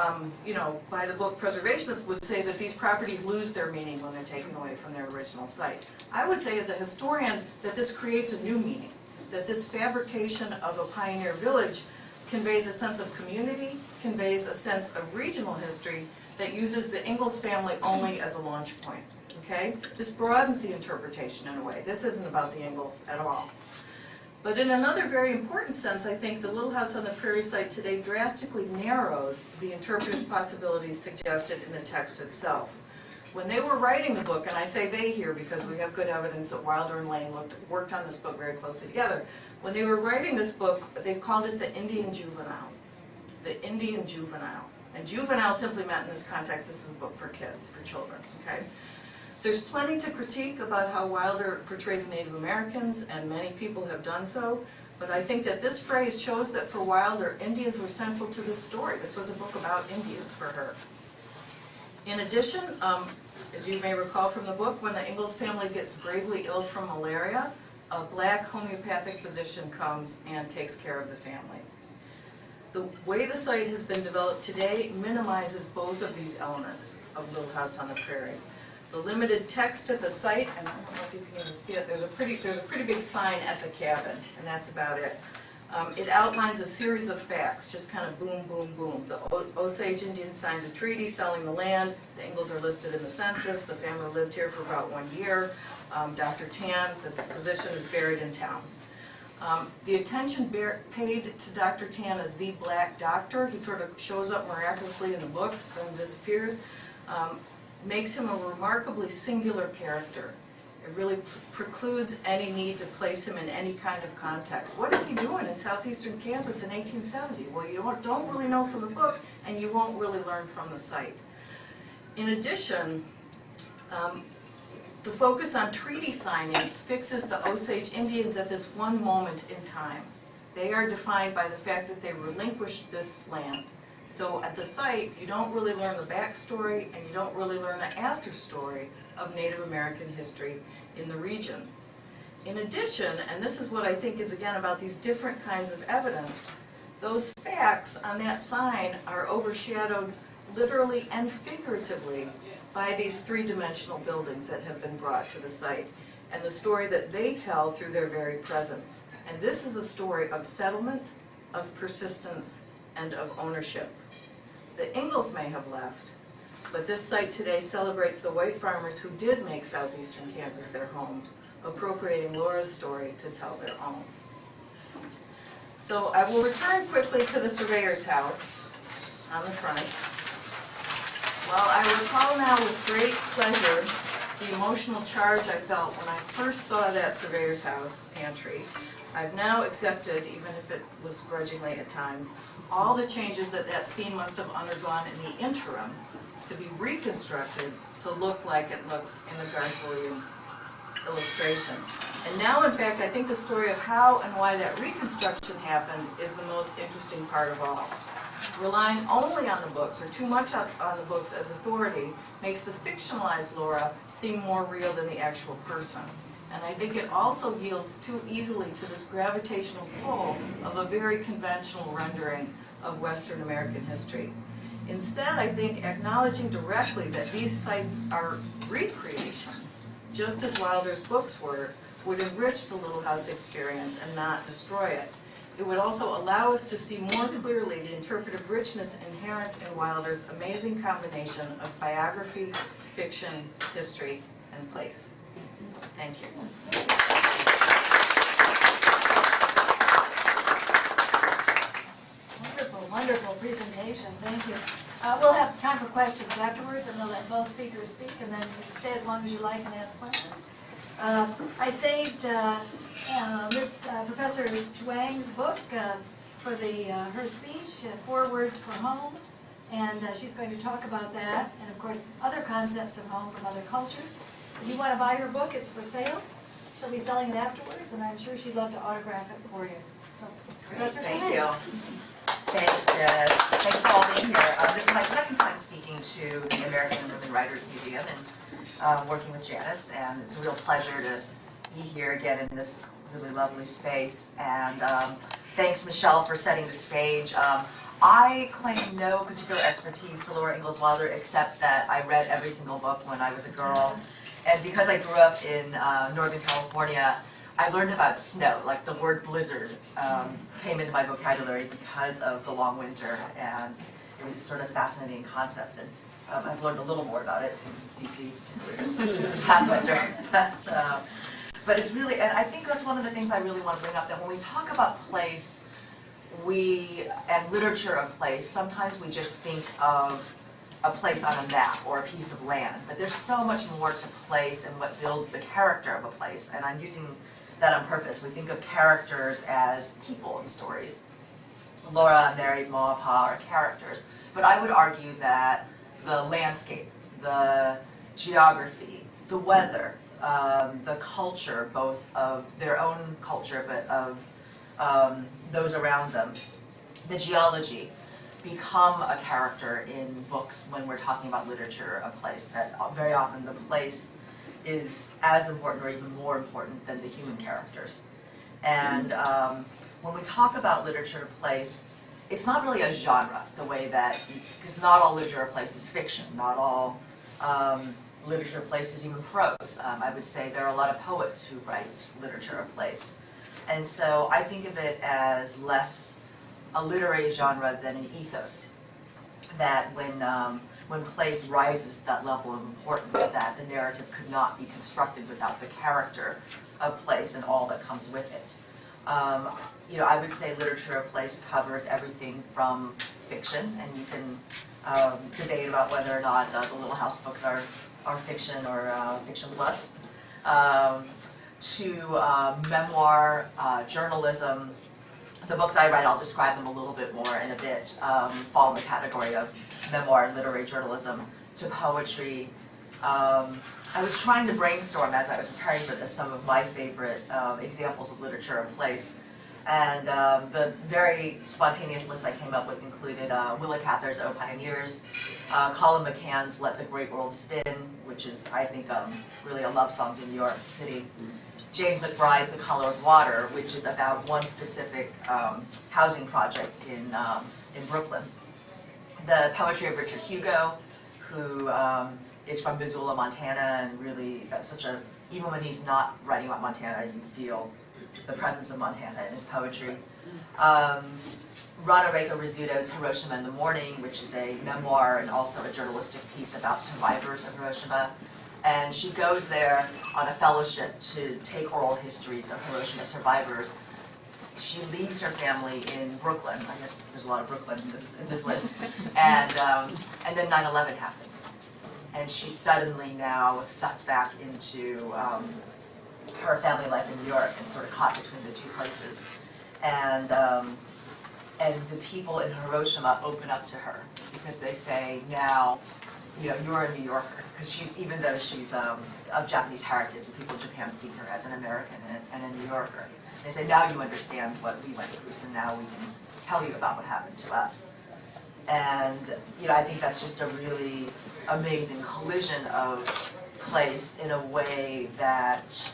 by the book preservationists would say that these properties lose their meaning when they're taken away from their original site. I would say as a historian that this creates a new meaning, that this fabrication of a pioneer village conveys a sense of community, conveys a sense of regional history that uses the Ingalls family only as a launch point. Okay? This broadens the interpretation in a way. This isn't about the Ingalls at all. But in another very important sense, I think the Little House on the Prairie site today drastically narrows the interpretive possibilities suggested in the text itself. When they were writing the book, and I say they here because we have good evidence that Wilder and Lane worked on this book very closely together. When they were writing this book, they called it the Indian Juvenile. The Indian Juvenile. And juvenile simply meant in this context, this is a book for kids, for children, okay? There's plenty to critique about how Wilder portrays Native Americans, and many people have done so, but I think that this phrase shows that for Wilder, Indians were central to this story. This was a book about Indians for her. In addition, as you may recall from the book, when the Ingalls family gets gravely ill from malaria, a black homeopathic physician comes and takes care of the family. The way the site has been developed today minimizes both of these elements of Little House on the Prairie. The limited text at the site, and I don't know if you can even see it, there's a pretty big sign at the cabin, and that's about it. It outlines a series of facts, just kind of boom, boom, boom. The Osage Indians signed a treaty selling the land, the Ingalls are listed in the census, the family lived here for about 1 year. Dr. Tan, the physician, is buried in town. The attention paid to Dr. Tan as the black doctor, he sort of shows up miraculously in the book, then disappears, makes him a remarkably singular character. It really precludes any need to place him in any kind of context. What is he doing in southeastern Kansas in 1870? Well, you don't really know from the book, and you won't really learn from the site. In addition, the focus on treaty signing fixes the Osage Indians at this one moment in time. They are defined by the fact that they relinquished this land. So at the site, you don't really learn the backstory, and you don't really learn the afterstory of Native American history in the region. In addition, and this is what I think is again about these different kinds of evidence, those facts on that sign are overshadowed literally and figuratively by these three-dimensional buildings that have been brought to the site, and the story that they tell through their very presence. And this is a story of settlement, of persistence, and of ownership. The Ingalls may have left, but this site today celebrates the white farmers who did make southeastern Kansas their home, appropriating Laura's story to tell their own. So I will return quickly to the surveyor's house on the front. Well, I recall now with great pleasure the emotional charge I felt when I first saw that surveyor's house pantry. I've now accepted, even if it was grudgingly at times, all the changes that that scene must have undergone in the interim to be reconstructed to look like it looks in the Garth Williams illustration. And now, in fact, I think the story of how and why that reconstruction happened is the most interesting part of all. Relying only on the books, or too much on the books as authority, makes the fictionalized Laura seem more real than the actual person. And I think it also yields too easily to this gravitational pull of a very conventional rendering of Western American history. Instead, I think acknowledging directly that these sites are recreations, just as Wilder's books were, would enrich the Little House experience and not destroy it. It would also allow us to see more clearly the interpretive richness inherent in Wilder's amazing combination of biography, fiction, history, and place. Thank you. Wonderful, wonderful presentation. Thank you. We'll have time for questions afterwards, and we'll let both speakers speak, and then you can stay as long as you like and ask questions. I saved Miss Professor Chuang's book for her speech, 4 Words for Home, and she's going to talk about that, and of course other concepts of home from other cultures. If you want to buy her book, it's for sale. She'll be selling it afterwards, and I'm sure she'd love to autograph it for you. So, Professor Chuang. Thank you. Thanks, Janice. Thanks for all being here. This is my second time speaking to the American Women Writers Museum and working with Janice, and it's a real pleasure to be here again in this really lovely space. And thanks, Michelle, for setting the stage. I claim no particular expertise to Laura Ingalls Wilder, except that I read every single book when I was a girl. And because I grew up in Northern California, I learned about snow, like the word blizzard came into my vocabulary because of the long winter, and it was a sort of fascinating concept, and I've learned a little more about it in DC past winter. But it's really, and I think that's one of the things I really want to bring up, that when we talk about place, and literature of place, sometimes we just think of a place on a map or a piece of land, but there's so much more to place and what builds the character of a place, and I'm using that on purpose. We think of characters as people in stories. Laura, Mary, Ma, Pa are characters, but I would argue that the landscape, the geography, the weather, the culture, both of their own culture, but of those around them, the geology, become a character in books when we're talking about literature of place, that very often the place is as important or even more important than the human characters. And when we talk about literature of place, it's not really a genre, the way that, because not all literature of place is fiction, not all literature of place is even prose. I would say there are a lot of poets who write literature of place. And so I think of it as less a literary genre than an ethos, that when place rises to that level of importance, that the narrative could not be constructed without the character of place and all that comes with it. You know, I would say literature of place covers everything from fiction, and you can debate about whether or not the Little House books are fiction or fiction plus, to memoir, journalism. The books I write, I'll describe them a little bit more in a bit, fall in the category of memoir and literary journalism, to poetry. I was trying to brainstorm as I was preparing for this some of my favorite examples of literature of place, and the very spontaneous list I came up with included Willa Cather's O Pioneers, Colin McCann's Let the Great World Spin, which is, I think, really a love song to New York City, James McBride's The Color of Water, which is about one specific housing project in Brooklyn. The poetry of Richard Hugo, who is from Missoula, Montana, and really, that's such a, even when he's not writing about Montana, you feel the presence of Montana in his poetry. Radhareka Rizzuto's Hiroshima in the Morning, which is a memoir and also a journalistic piece about survivors of Hiroshima. And she goes there on a fellowship to take oral histories of Hiroshima survivors. She leaves her family in Brooklyn. I guess there's a lot of Brooklyn in this list. And then 9/11 happens. And she's suddenly now sucked back into her family life in New York and sort of caught between the two places. And the people in Hiroshima open up to her because they say, now, you know, you're a New Yorker. Because she's, even though she's of Japanese heritage, the people in Japan see her as an American and a New Yorker. They say, now you understand what we went through, so now we can tell you about what happened to us. And, you know, I think that's just a really amazing collision of place in a way that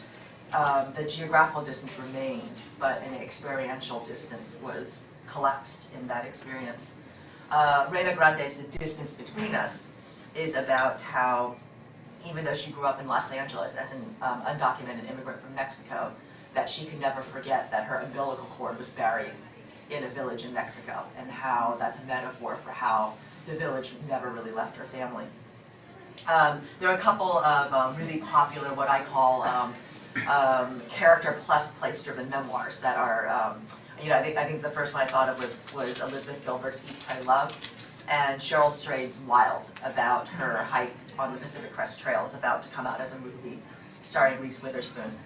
the geographical distance remained, but an experiential distance was collapsed in that experience. Reina Grande's The Distance Between Us is about how, even though she grew up in Los Angeles as an undocumented immigrant from Mexico, that she could never forget that her umbilical cord was buried in a village in Mexico, and how that's a metaphor for how the village never really left her family. There are a couple of really popular, what I call character plus place-driven memoirs that are, you know, I think the first one I thought of was Elizabeth Gilbert's Eat, Pray, Love, and Cheryl Strayed's Wild, about her hike on the Pacific Crest Trail, is about to come out as a movie starring Reese Witherspoon.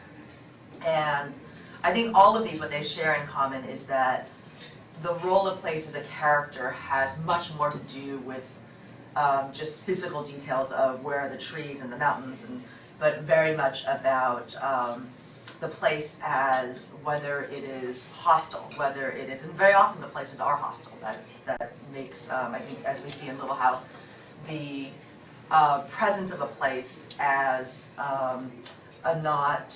And I think all of these, what they share in common is that the role of place as a character has much more to do with just physical details of where are the trees and the mountains, but very much about the place as whether it is hostile, whether it is, and very often the places are hostile. That makes, I think, as we see in Little House, the presence of a place as a not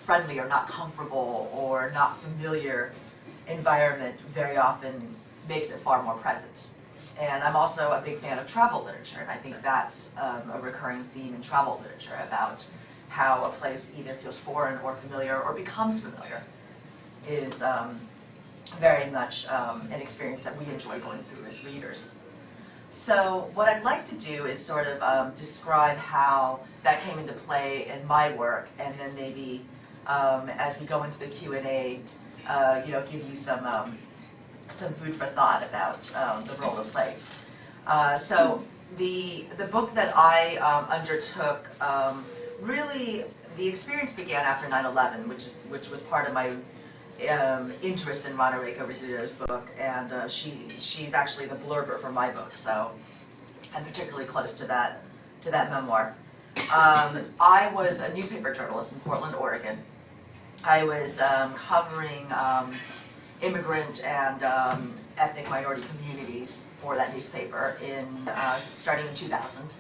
friendly or not comfortable or not familiar environment very often makes it far more present. And I'm also a big fan of travel literature, and I think that's a recurring theme in travel literature about how a place either feels foreign or familiar or becomes familiar is very much an experience that we enjoy going through as readers. So what I'd like to do is sort of describe how that came into play in my work, and then maybe as we go into the Q&A, give you some food for thought about the role of place. So the book that I undertook, really the experience began after 9/11, which was part of my interest in Monterey Rizzuto's book, and she's actually the blurber for my book, so I'm particularly close to that memoir. I was a newspaper journalist in Portland, Oregon. I was covering immigrant and ethnic minority communities for that newspaper starting in 2000.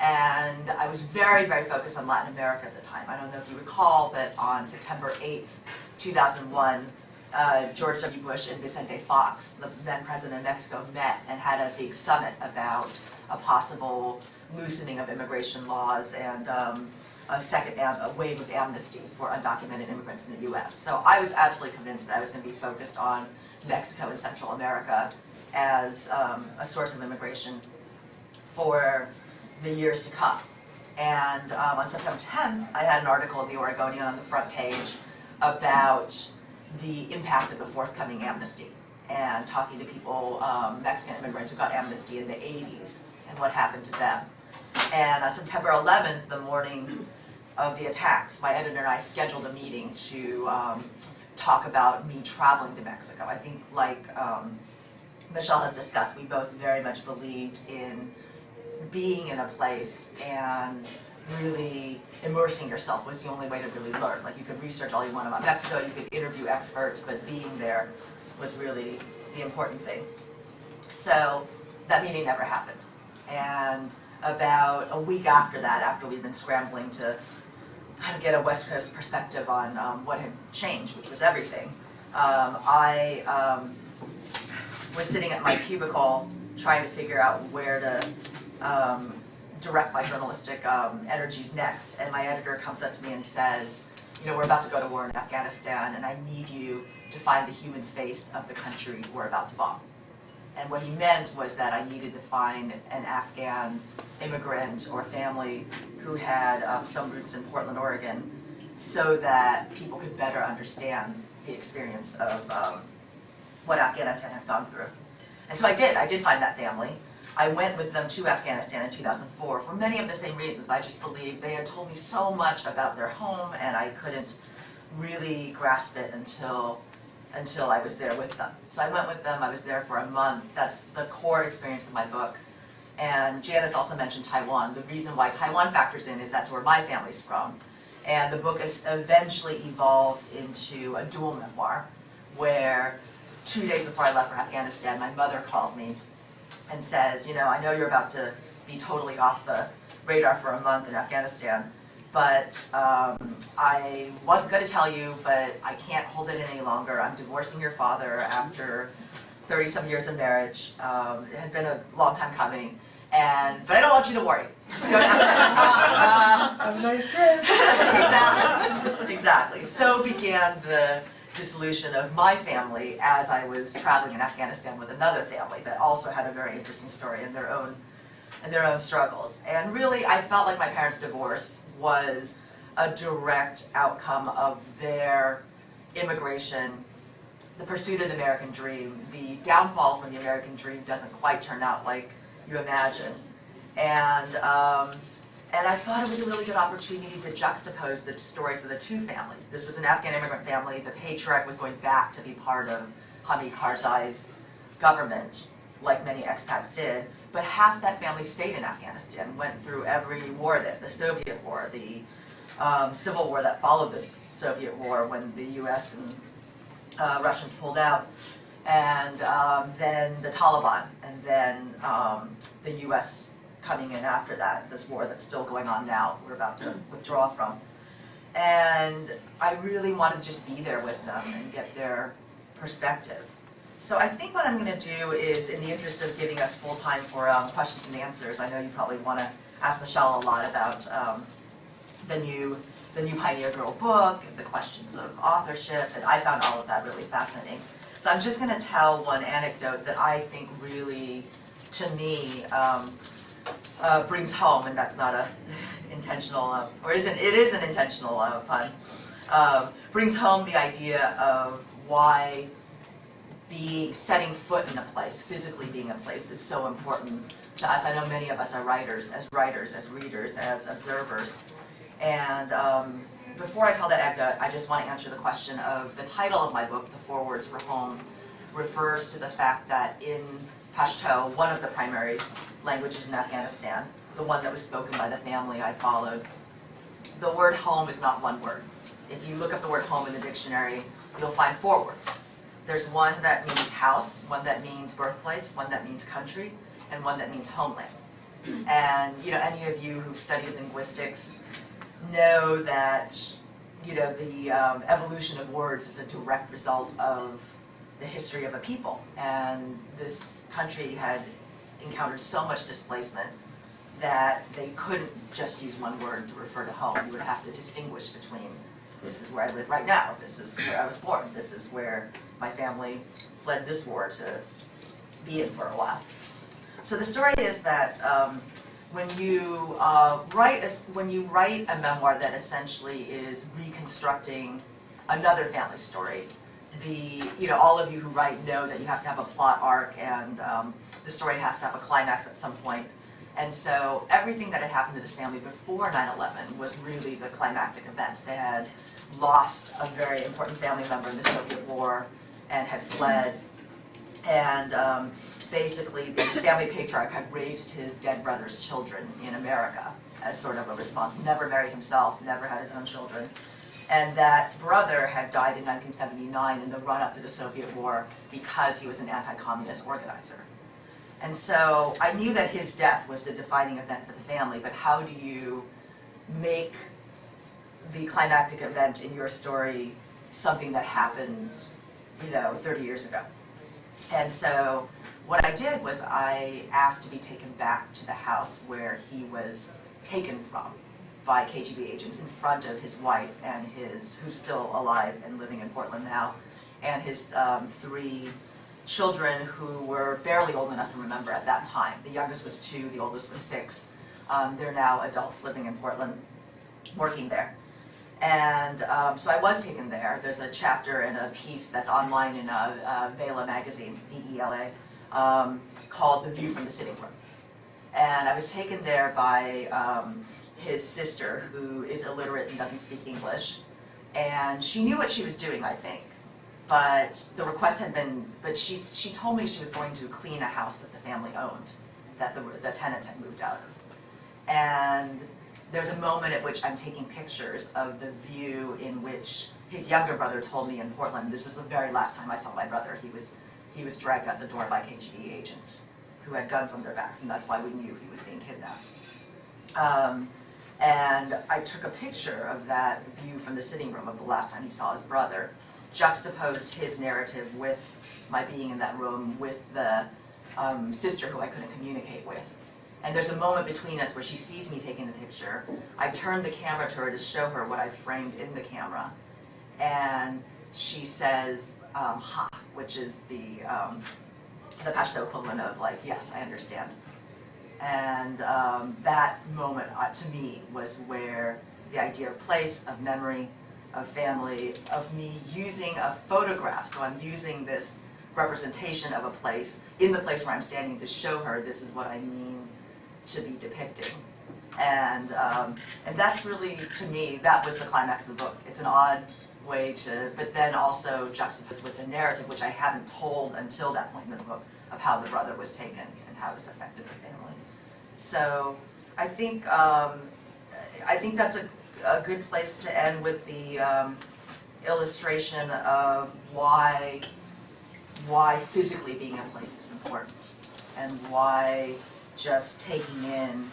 And I was very, very focused on Latin America at the time. I don't know if you recall, but on September 8th, 2001, George W. Bush and Vicente Fox, the then president of Mexico, met and had a big summit about a possible loosening of immigration laws and a wave of amnesty for undocumented immigrants in the U.S. So I was absolutely convinced that I was going to be focused on Mexico and Central America as a source of immigration for the years to come. And on September 10th, I had an article in the Oregonian on the front page about the impact of the forthcoming amnesty and talking to people, Mexican immigrants who got amnesty in the 80s and what happened to them. And on September 11th, the morning of the attacks, my editor and I scheduled a meeting to talk about me traveling to Mexico. I think, like Michelle has discussed, we both very much believed in being in a place and really immersing yourself was the only way to really learn. Like, you could research all you want about Mexico, you could interview experts, but being there was really the important thing. So that meeting never happened. And about a week after that, after we'd been scrambling to kind of get a West Coast perspective on what had changed, which was everything, I was sitting at my cubicle trying to figure out where to direct my journalistic energies next, and my editor comes up to me and says, we're about to go to war in Afghanistan, and I need you to find the human face of the country we're about to bomb. And what he meant was that I needed to find an Afghan immigrant or family who had some roots in Portland, Oregon, so that people could better understand the experience of what Afghanistan had gone through. And so I did find that family. I went with them to Afghanistan in 2004 for many of the same reasons. I just believed they had told me so much about their home, and I couldn't really grasp it until I was there with them. So I went with them, I was there for a month. That's the core experience of my book. And Janice also mentioned Taiwan. The reason why Taiwan factors in is that's where my family's from. And the book has eventually evolved into a dual memoir, where 2 days before I left for Afghanistan, my mother calls me and says, I know you're about to be totally off the radar for a month in Afghanistan, but I wasn't going to tell you, but I can't hold it any longer. I'm divorcing your father after 30-some years of marriage. It had been a long time coming, but I don't want you to worry. Just go to Afghanistan. Have a nice trip. Exactly. So began the dissolution of my family as I was traveling in Afghanistan with another family that also had a very interesting story and their own struggles. And really, I felt like my parents' divorce was a direct outcome of their immigration, the pursuit of the American dream, the downfalls when the American dream doesn't quite turn out like you imagine. And I thought it was a really good opportunity to juxtapose the stories of the two families. This was an Afghan immigrant family. The patriarch was going back to be part of Hamid Karzai's government, like many expats did. But half that family stayed in Afghanistan, went through every war there, the Soviet war, the civil war that followed the Soviet war when the US and Russians pulled out, and then the Taliban, and then the US coming in after that, this war that's still going on now, we're about to withdraw from. And I really wanted to just be there with them and get their perspective. So I think what I'm going to do is, in the interest of giving us full time for questions and answers, I know you probably want to ask Michelle a lot about the new Pioneer Girl book, and the questions of authorship, and I found all of that really fascinating. So I'm just going to tell one anecdote that I think really, to me, brings home, and that's not a intentional, or it is an intentional pun, brings home the idea of why setting foot in a place, physically being a place, is so important to us. I know many of us are writers, as readers, as observers. And before I tell that anecdote, I just want to answer the question of the title of my book, The Four Words for Home, refers to the fact that in Pashto, one of the primary languages in Afghanistan, the one that was spoken by the family I followed, the word home is not one word. If you look up the word home in the dictionary, you'll find four words. There's one that means house, one that means birthplace, one that means country, and one that means homeland. And any of you who've studied linguistics know that the evolution of words is a direct result of the history of a people. And this country had encountered so much displacement that they couldn't just use one word to refer to home. You would have to distinguish between, this is where I live right now, this is where I was born, this is where my family fled this war to be in for a while. So the story is that when you write a memoir that essentially is reconstructing another family story, all of you who write know that you have to have a plot arc, and the story has to have a climax at some point. And so everything that had happened to this family before 9/11 was really the climactic event. They had lost a very important family member in the Soviet war and had fled. And basically the family patriarch had raised his dead brother's children in America as sort of a response. Never married himself, never had his own children. And that brother had died in 1979 in the run-up to the Soviet war because he was an anti-communist organizer. And so I knew that his death was the defining event for the family, but how do you make the climactic event in your story something that happened, 30 years ago? And so what I did was I asked to be taken back to the house where he was taken from by KGB agents in front of his wife and who's still alive and living in Portland now, and his three children who were barely old enough to remember at that time. The youngest was 2, the oldest was 6. They're now adults living in Portland, working there. And so I was taken there. There's a chapter in a piece that's online in Vela magazine, V-E-L-A, called The View from the Sitting Room. And I was taken there by his sister, who is illiterate and doesn't speak English. And she knew what she was doing, I think. But the request had been, she told me she was going to clean a house that the family owned, that the tenants had moved out of. And there's a moment at which I'm taking pictures of the view in which his younger brother told me in Portland, this was the very last time I saw my brother, he was dragged out the door by KGB agents who had guns on their backs, and that's why we knew he was being kidnapped. And I took a picture of that view from the sitting room of the last time he saw his brother, juxtaposed his narrative with my being in that room with the sister who I couldn't communicate with. And there's a moment between us where she sees me taking the picture. I turn the camera to her to show her what I framed in the camera. And she says, ha, which is the Pashto equivalent of like, yes, I understand. And that moment to me was where the idea of place, of memory, of family, of me using a photograph. So I'm using this representation of a place, in the place where I'm standing, to show her this is what I mean to be depicting. And that's really, to me, that was the climax of the book. It's an odd way to, but then also juxtaposed with the narrative, which I haven't told until that point in the book, of how the brother was taken and how this affected the family. So I think that's a good place to end with the illustration of why physically being in a place is important, and why just taking in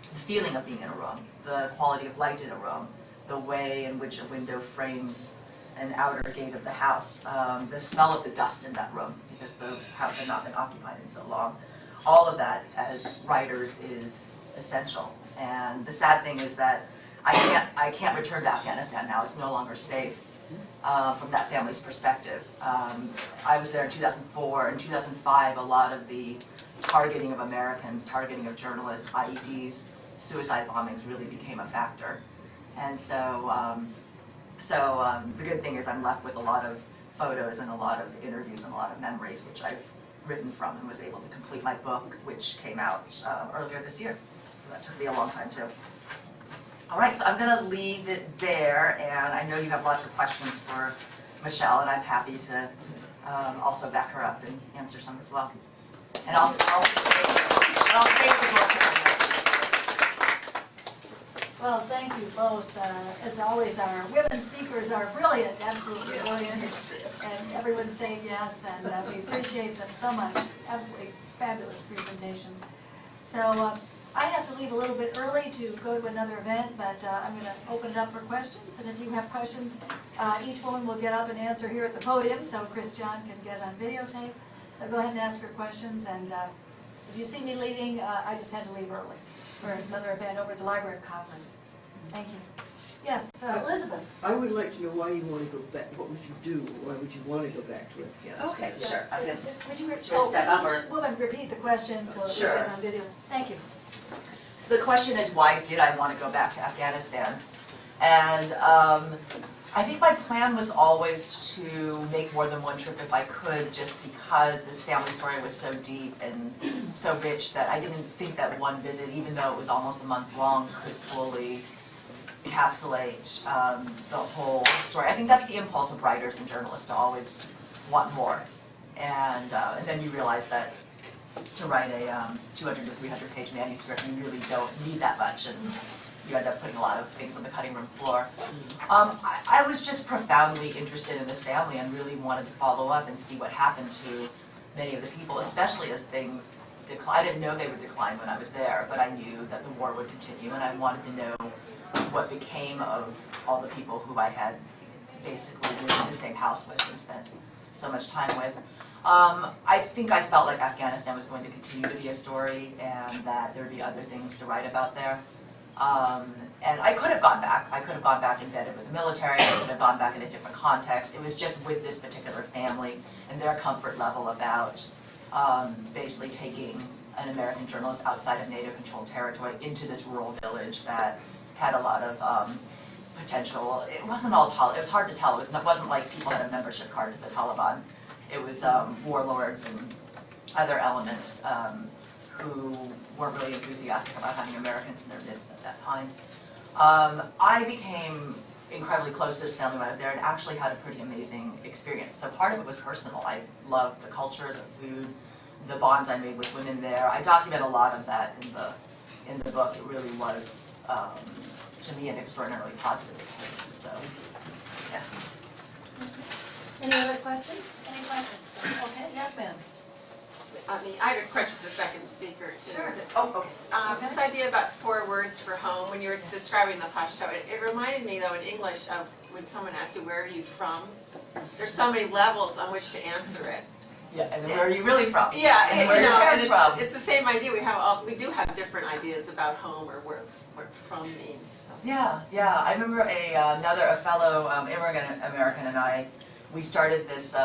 the feeling of being in a room, the quality of light in a room, the way in which a window frames an outer gate of the house, the smell of the dust in that room, because the house had not been occupied in so long. All of that, as writers, is essential. And the sad thing is that I can't return to Afghanistan now. It's no longer safe from that family's perspective. I was there in 2004. In 2005, a lot of the targeting of Americans, targeting of journalists, IEDs, suicide bombings really became a factor. And so, the good thing is I'm left with a lot of photos and a lot of interviews and a lot of memories, which I've written from and was able to complete my book, which came out earlier this year. So that took me a long time too. All right, so I'm going to leave it there, and I know you have lots of questions for Michelle, and I'm happy to also back her up and answer some as well. And I'll save the book. Well, thank you both. As always, our women speakers are brilliant, absolutely brilliant, and everyone's saying yes, and we appreciate them so much. Absolutely fabulous presentations. So I have to leave a little bit early to go to another event, but I'm going to open it up for questions, and if you have questions, each woman will get up and answer here at the podium, so Christian can get on videotape. So go ahead and ask your questions, and if you see me leaving, I just had to leave early for another event over at the Library of Congress. Thank you. Yes, Elizabeth. I would like to know why you want to go back. What would you do? Why would you want to go back to Afghanistan? Okay, sure. Would you step up or- woman, repeat the question so that we Sure. get on video? Thank you. So the question is, why did I want to go back to Afghanistan? And I think my plan was always to make more than one trip if I could, just because this family story was so deep and so rich that I didn't think that one visit, even though it was almost a month long, could fully encapsulate the whole story. I think that's the impulse of writers and journalists, to always want more. And then you realize that to write a 200 to 300 page manuscript, you really don't need that much, and you end up putting a lot of things on the cutting room floor. I was just profoundly interested in this family and really wanted to follow up and see what happened to many of the people, especially as things declined. I didn't know they would decline when I was there, but I knew that the war would continue, and I wanted to know what became of all the people who I had basically lived in the same house with and spent so much time with. I think I felt like Afghanistan was going to continue to be a story, and that there would be other things to write about there. And I could have gone back. I could have gone back embedded with the military. I could have gone back in a different context. It was just with this particular family and their comfort level about basically taking an American journalist outside of NATO-controlled territory into this rural village that had a lot of potential. It wasn't all Taliban. It was hard to tell. It wasn't like people had a membership card to the Taliban. It was warlords and other elements who weren't really enthusiastic about having Americans in their midst at that time. I became incredibly close to this family when I was there, and actually had a pretty amazing experience. So part of it was personal. I loved the culture, the food, the bonds I made with women there. I document a lot of that in the book. It really was, to me, an extraordinarily positive experience. So, yeah. Any other questions? Any questions? Okay, yes, ma'am. I mean, I had a question for the second speaker too. Sure. Oh, okay. This idea about 4 words for home, when you were describing the Pashto, it reminded me though in English of when someone asks you, where are you from? There's so many levels on which to answer it. Yeah, and then where are you really from? Yeah, and where are your parents from? it's the same idea. We do have different ideas about home or where from means. So. Yeah. I remember a fellow immigrant American and I, we started this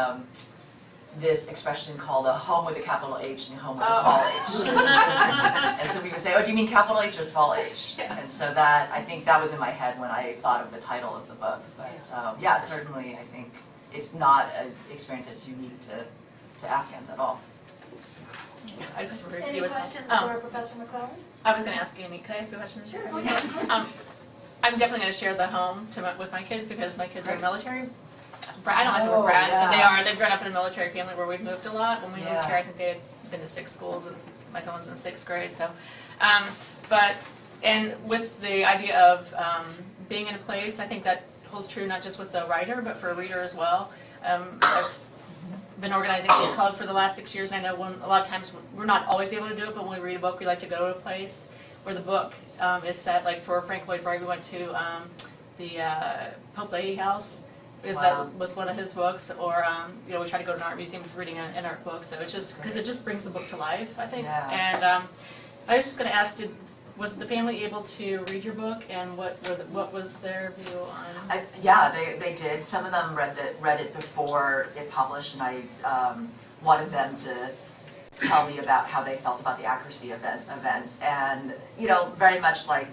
this expression called a home with a capital H and a home with a small h. And so we would say, oh, do you mean capital H or small h? Yeah. And so that, I think that was in my head when I thought of the title of the book. But yeah, certainly I think it's not an experience that's unique to Afghans at all. I just wondered if Any you was- questions for Professor McClellan? I was going to ask Amy, could I ask a question? Sure, go ahead. I'm definitely going to share the home with my kids because my kids are military. I don't like the Oh, word brats, but yeah. they've grown up in a military family where we've moved a lot. When we moved Yeah. here, I think they had been to 6 schools, and my son was in 6th grade. So, and with the idea of being in a place, I think that holds true not just with the writer, but for a reader as well. I've been organizing a book club for the last 6 years. I know a lot of times we're not always able to do it, but when we read a book, we like to go to a place where the book is set. Like for Frank Lloyd Wright, we went to the Pope Lady House, because that was one of his books, or we try to go to an art museum for reading an art book. So it's just because it just brings the book to life, I think. Yeah. And I was just going to ask, was the family able to read your book, and what was their view on? Yeah, they did. Some of them read it before it published, and I wanted them to tell me about how they felt about the accuracy of events, and very much like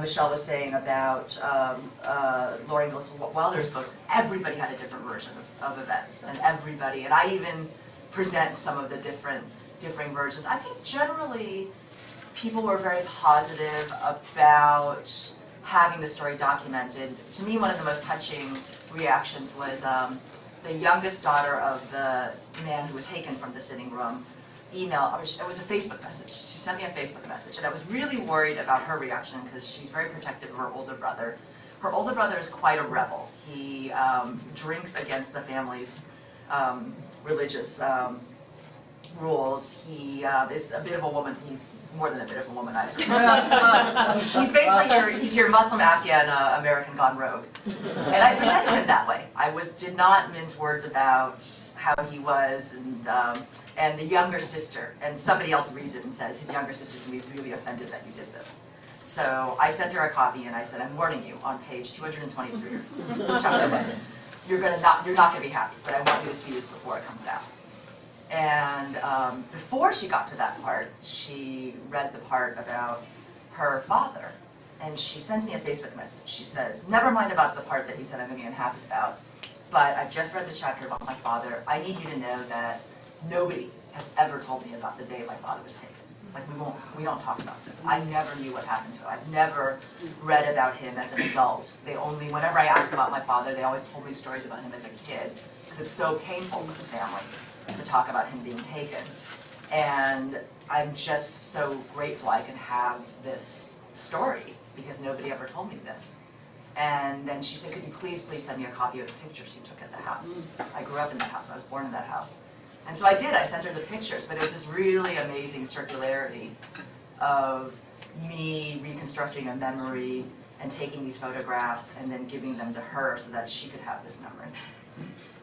Michelle was saying about Laura Ingalls Wilder's books, everybody had a different version of events, and I even present some of the differing versions. I think generally people were very positive about having the story documented. To me, one of the most touching reactions was the youngest daughter of the man who was taken from the sitting room it was a Facebook message. She sent me a Facebook message, and I was really worried about her reaction because she's very protective of her older brother. Her older brother is quite a rebel. He drinks against the family's religious rules. He is a bit of a woman. He's more than a bit of a womanizer. He's basically your Muslim Afghan American gone rogue. And I presented him that way. I did not mince words about how he was, and the younger sister, and somebody else reads it and says his younger sister's going to be really offended that you did this. So I sent her a copy and I said, I'm warning you on page 223 or chapter 1. You're not going to be happy, but I want you to see this before it comes out. And before she got to that part, she read the part about her father, and she sent me a Facebook message. She says, never mind about the part that you said I'm going to be unhappy about, but I just read the chapter about my father. I need you to know that nobody has ever told me about the day my father was taken. Like, we don't talk about this. I never knew what happened to him. I've never read about him as an adult. Whenever I asked about my father, they always told me stories about him as a kid, because it's so painful for the family to talk about him being taken. And I'm just so grateful I can have this story, because nobody ever told me this. And then she said, could you please send me a copy of the pictures you took at the house? I grew up in that house. I was born in that house. And so I did. I sent her the pictures, but it was this really amazing circularity of me reconstructing a memory and taking these photographs and then giving them to her so that she could have this memory.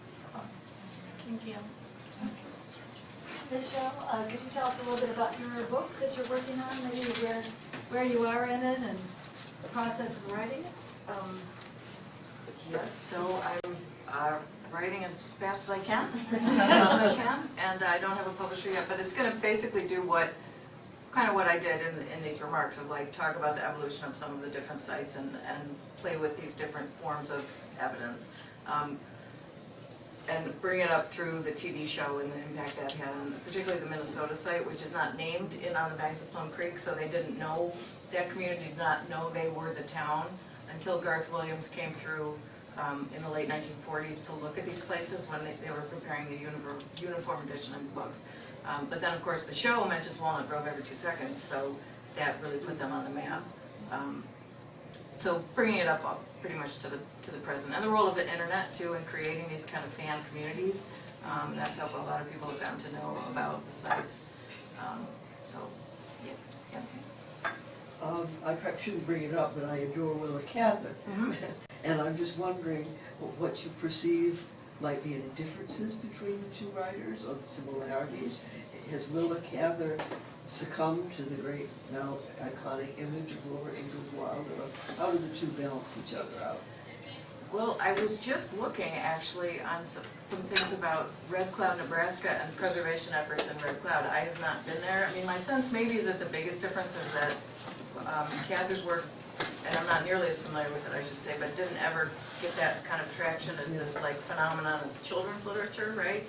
So. Thank you. Michelle, could you tell us a little bit about your book that you're working on, maybe where you are in it and the process of writing it? Yes, so I'm writing as fast as I can, and I don't have a publisher yet, but it's going to basically do kind of what I did in these remarks of like talk about the evolution of some of the different sites and play with these different forms of evidence. And bring it up through the TV show and the impact that had on particularly the Minnesota site, which is not named on the banks of Plum Creek, so they didn't know, that community did not know they were the town until Garth Williams came through in the late 1940s to look at these places when they were preparing the uniform edition of the books. But then of course the show mentions Walnut Grove every 2 seconds, so that really put them on the map. So bringing it up pretty much to the present, and the role of the internet too in creating these kind of fan communities. That's how a lot of people have gotten to know about the sites. So, yeah, yes. I perhaps shouldn't bring it up, but I adore Willa Cather. And I'm just wondering what you perceive might be any differences between the two writers or the similarities. Has Willa Cather succumbed to the great, now iconic image of Laura Ingalls Wilder? How do the two balance each other out? Well, I was just looking actually on some things about Red Cloud, Nebraska and preservation efforts in Red Cloud. I have not been there. I mean, my sense maybe is that the biggest difference is that Cather's work, and I'm not nearly as familiar with it, I should say, but didn't ever get that kind of traction as this like phenomenon of children's literature, right?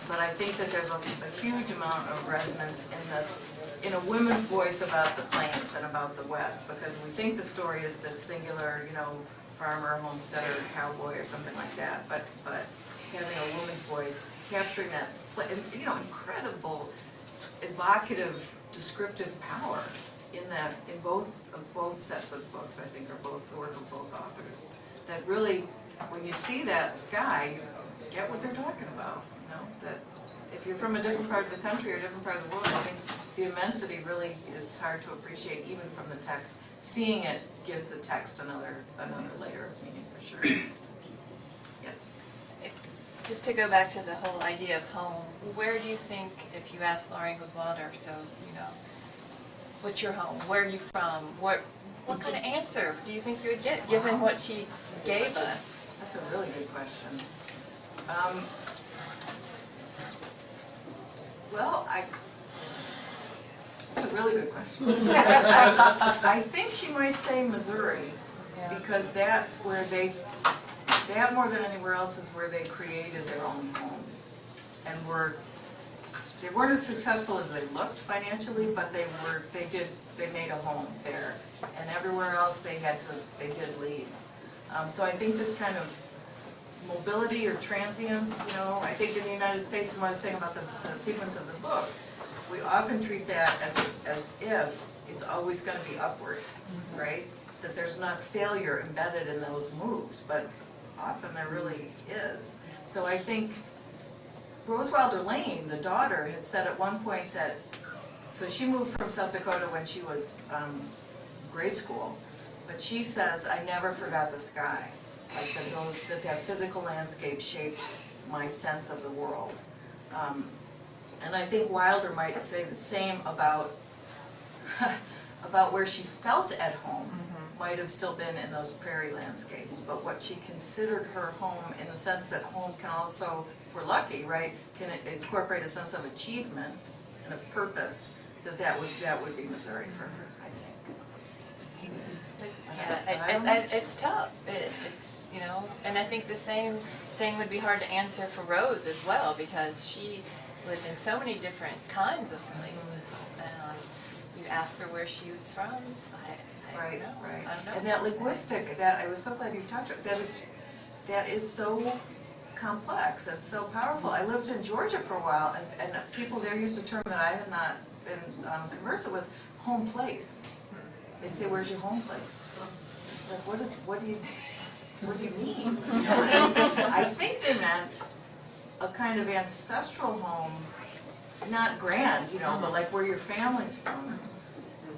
But I think that there's a huge amount of resonance in this, in a woman's voice about the plains and about the West, because we think the story is this singular, farmer, homesteader, cowboy, or something like that. But having a woman's voice, capturing that, incredible, evocative, descriptive power in both sets of books, I think, are both the work of both authors. That really, when you see that sky, you get what they're talking about, you know, that if you're from a different part of the country or a different part of the world, I think the immensity really is hard to appreciate even from the text. Seeing it gives the text another layer of meaning for sure. Yes? Just to go back to the whole idea of home, where do you think, if you asked Laura Ingalls Wilder, so, you know, what's your home? Where are you from? What kind of answer do you think you would get, given what she gave us? That's a really good question. Well, that's a really good question. I think she might say Missouri, because that's where that more than anywhere else is where they created their own home. And they weren't as successful as they looked financially, but they made a home there. And everywhere else they did leave. So I think this kind of mobility or transience, you know, I think in the United States, and what I was saying about the sequence of the books, we often treat that as if it's always going to be upward, right? That there's not failure embedded in those moves, but often there really is. So I think Rose Wilder Lane, the daughter, had said at one point that, so she moved from South Dakota when she was grade school, but she says, I never forgot the sky. Like that physical landscape shaped my sense of the world. And I think Wilder might say the same about where she felt at home. Might have still been in those prairie landscapes, but what she considered her home, in the sense that home can also, if we're lucky, right, can incorporate a sense of achievement and of purpose, that would be Missouri for her, I think. Yeah, it's tough. It's, you know, and I think the same thing would be hard to answer for Rose as well, because she lived in so many different kinds of places. You ask her where she was from, Right, don't know. right. I don't know. And that linguistic, that I was so glad you talked about, that is so complex and so powerful. I lived in Georgia for a while, and people there used a term that I had not been conversant with, home place. They'd say, where's your home place? It's like, what do you mean? I think they meant a kind of ancestral home, not grand, you know, but like where your family's from.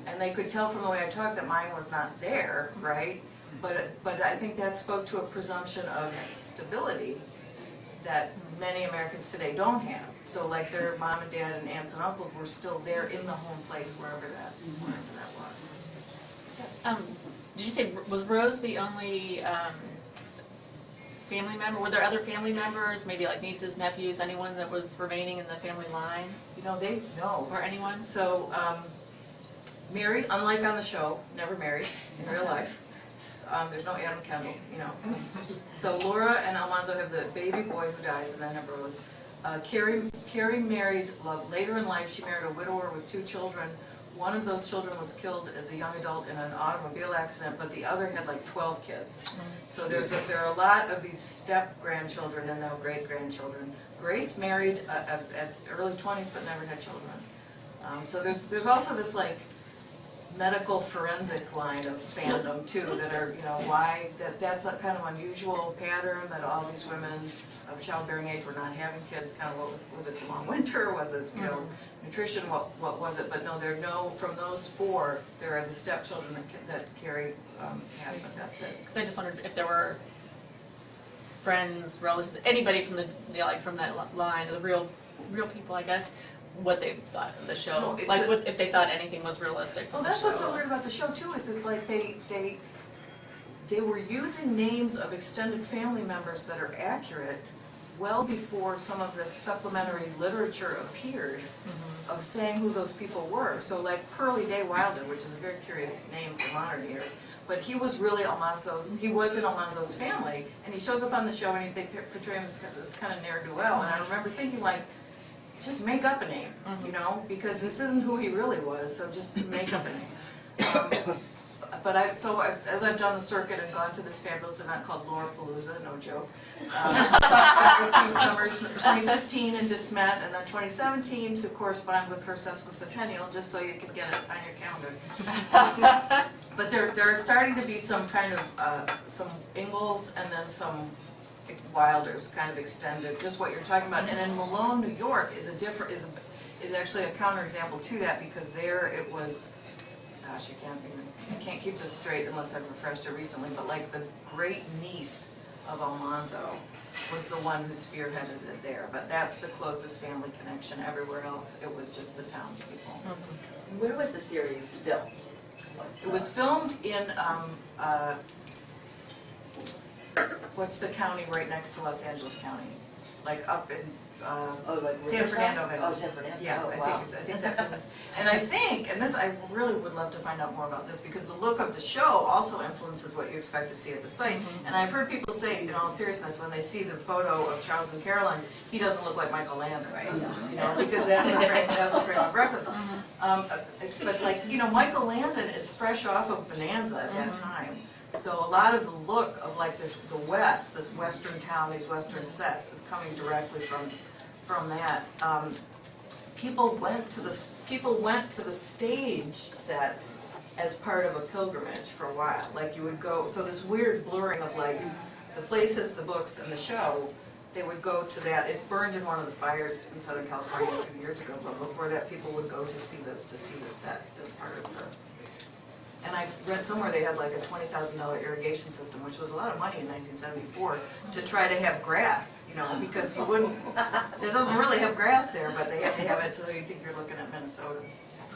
And they could tell from the way I talked that mine was not there, right? But I think that spoke to a presumption of stability that many Americans today don't have. So like their mom and dad and aunts and uncles were still there in the home place, wherever that was. Yes. Did you say, was Rose the only family member? Were there other family members, maybe like nieces, nephews, anyone that was remaining in the family line? You know, no. Or anyone? So, Mary, unlike on the show, never married in real life. There's no Adam Kendall, you know. So Laura and Almanzo have the baby boy who dies, and then have Rose. Carrie married, later in life, she married a widower with 2 children. One of those children was killed as a young adult in an automobile accident, but the other had like 12 kids. So there are a lot of these step-grandchildren and now great-grandchildren. Grace married at early 20s but never had children. So there's also this like medical forensic line of fandom too that are, you know, why that's a kind of unusual pattern that all these women of childbearing age were not having kids. Kind of what was it, the long winter? Was it, you know, nutrition? What was it? But no, from those 4, there are the stepchildren that Carrie had, but that's it. Because I just wondered if there were friends, relatives, anybody from from that line, the real people, I guess, what they thought of the show, No, if they thought anything was realistic. Well, that's what's so weird about the show too, is that like they were using names of extended family members that are accurate well before some of this supplementary literature appeared of saying who those people were. So like Pearly Day Wilder, which is a very curious name for modern ears, but he was really he was in Almanzo's family, and he shows up on the show and they portray him as this kind of ne'er-do-well, and I remember thinking like, just make up a name, you know, because this isn't who he really was, so just make up a name. but as I've done the circuit and gone to this fabulous event called Lorapalooza, no joke, a few summers, 2015 in Desmet, and then 2017 to correspond with her sesquicentennial, just so you can get it on your calendars. But there are starting to be some kind of, some Ingalls and then some Wilders kind of extended, just what you're talking about. And in Malone, New York is is actually a counterexample to that, because there it was, gosh, I can't keep this straight unless I've refreshed it recently, but like the great niece of Almanzo was the one who spearheaded it there. But that's the closest family connection. Everywhere else, it was just the townspeople. Where was the series filmed? It was filmed in, what's the county right next to Los Angeles County? Like up in, like San Fernando Valley. Oh, San Fernando. Yeah, Oh, I wow. think that was, and I really would love to find out more about this, because the look of the show also influences what you expect to see at the site. And I've heard people say, in all seriousness, when they see the photo of Charles and Carolyn, he doesn't look like Michael Landon, right? You know, because that's the frame of reference. But like, you know, Michael Landon is fresh off of Bonanza at that time. So a lot of the look of like the West, this Western town, these Western sets, is coming directly from that. People went to the stage set as part of a pilgrimage for a while. Like you would go, so this weird blurring of like the places, the books, and the show. They would go to that. It burned in one of the fires in Southern California a few years ago. But before that, people would go to see the set as part of the. And I read somewhere they had like a $20,000 irrigation system, which was a lot of money in 1974, to try to have grass, you know, because you wouldn't, there doesn't really have grass there, but they have to have it so you think you're looking at Minnesota.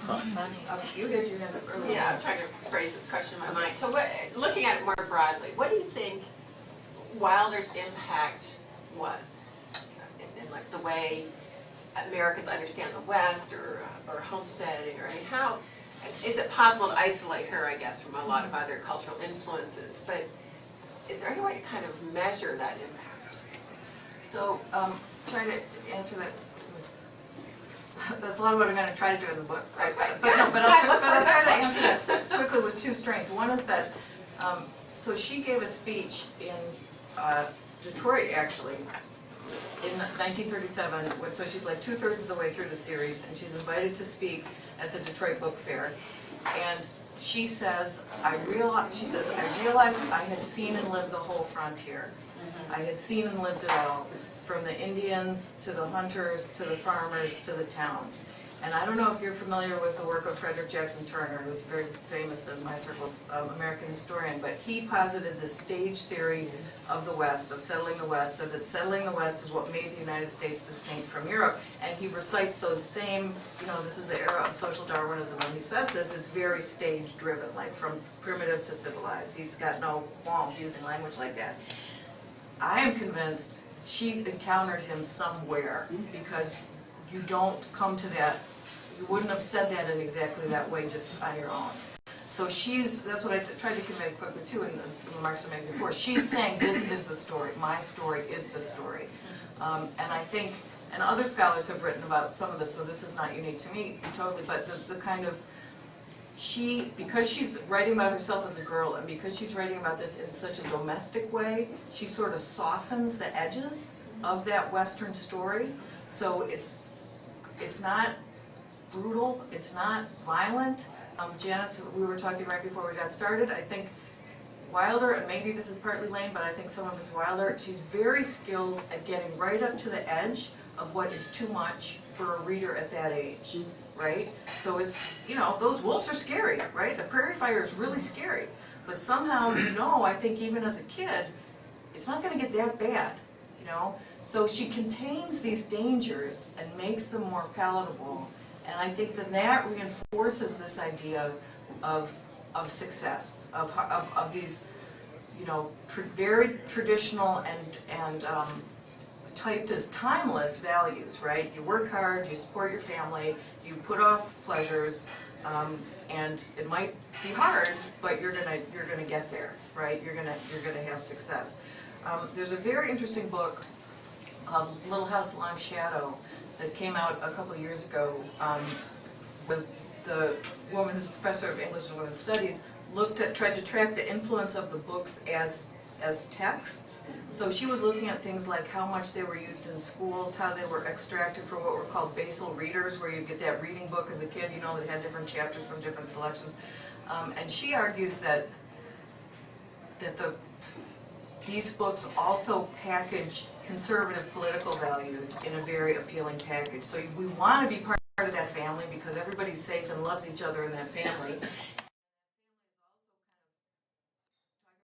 Funny. You had your hand up earlier. Yeah, I'm trying to phrase this question in my mind. So looking at it more broadly, what do you think Wilder's impact was in like the way Americans understand the West or homesteading, or I mean, how is it possible to isolate her, I guess, from a lot of other cultural influences? But is there any way to kind of measure that impact? So, trying to answer that, that's a lot of what I'm going to try to do in the book. Right? But I'll try to answer that quickly with two strengths. One is that, so she gave a speech in Detroit, actually, in 1937, so she's like 2/3 of the way through the series, and she's invited to speak at the Detroit Book Fair. And she says, I realized I had seen and lived the whole frontier. I had seen and lived it all, from the Indians to the hunters to the farmers to the towns. And I don't know if you're familiar with the work of Frederick Jackson Turner, who's very famous in my circles, American historian, but he posited this stage theory of the West, of settling the West, said that settling the West is what made the United States distinct from Europe. And he recites those same, you know, this is the era of social Darwinism. When he says this, it's very stage driven, like from primitive to civilized. He's got no qualms using language like that. I am convinced she encountered him somewhere, because you don't come to that, you wouldn't have said that in exactly that way just on your own. So that's what I tried to convey quickly too in the remarks I made before. She's saying this is the story, my story is the story. And I think, and other scholars have written about some of this, so this is not unique to me totally, but the kind of, because she's writing about herself as a girl, and because she's writing about this in such a domestic way, she sort of softens the edges of that Western story. So it's not brutal, it's not violent. Janice, we were talking right before we got started, I think Wilder, and maybe this is partly Lane, but I think some of it's Wilder, she's very skilled at getting right up to the edge of what is too much for a reader at that age, right? So it's, you know, those wolves are scary, right? A prairie fire is really scary, but somehow, you know, I think even as a kid, it's not gonna get that bad, you know? So she contains these dangers and makes them more palatable, and I think that reinforces this idea of success, of these, you know, very traditional and typed as timeless values, right? You work hard, you support your family, you put off pleasures, and it might be hard, but you're gonna get there, right? You're gonna have success. There's a very interesting book called Little House Long Shadow that came out a couple of years ago with the woman who's a professor of English and Women's Studies, tried to track the influence of the books as texts. So she was looking at things like how much they were used in schools, how they were extracted from what were called basal readers, where you get that reading book as a kid, you know, that had different chapters from different selections. And she argues that these books also package conservative political values in a very appealing package. So we want to be part of that family because everybody's safe and loves each other in that family.